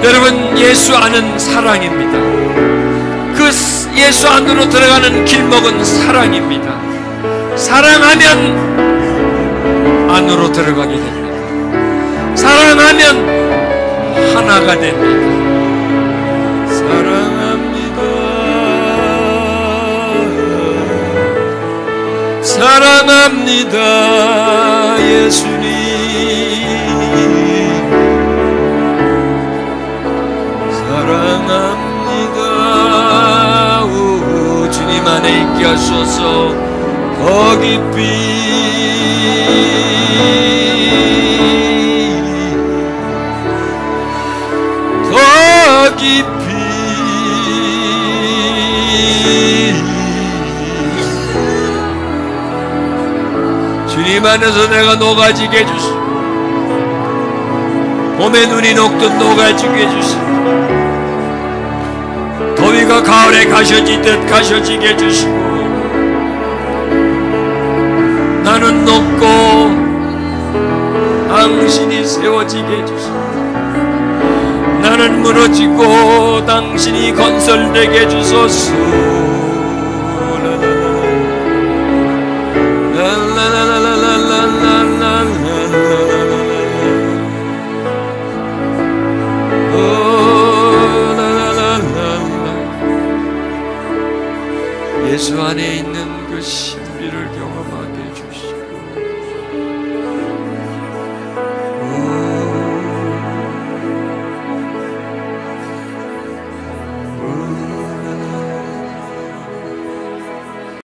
여러분 예수 안은 사랑입니다. 그 예수 안으로 들어가는 길목은 사랑입니다. 사랑하면 안으로 들어가게 됩니다. 사랑하면 하나가 됩니다. 사랑합니다. 사랑합니다. 예수님 사랑합니다. 오, 주님 안에 있게 하소서. 더 깊이 더 깊이 안에서 내가 녹아지게 해주시고, 봄에 눈이 녹듯 녹아지게 해주시고, 더위가 가을에 가셔지듯 가셔지게 해주시고, 나는 녹고 당신이 세워지게 해주시고, 나는 무너지고 당신이 건설되게 해주소서. 예수 안에 있는 그 신비를 경험하고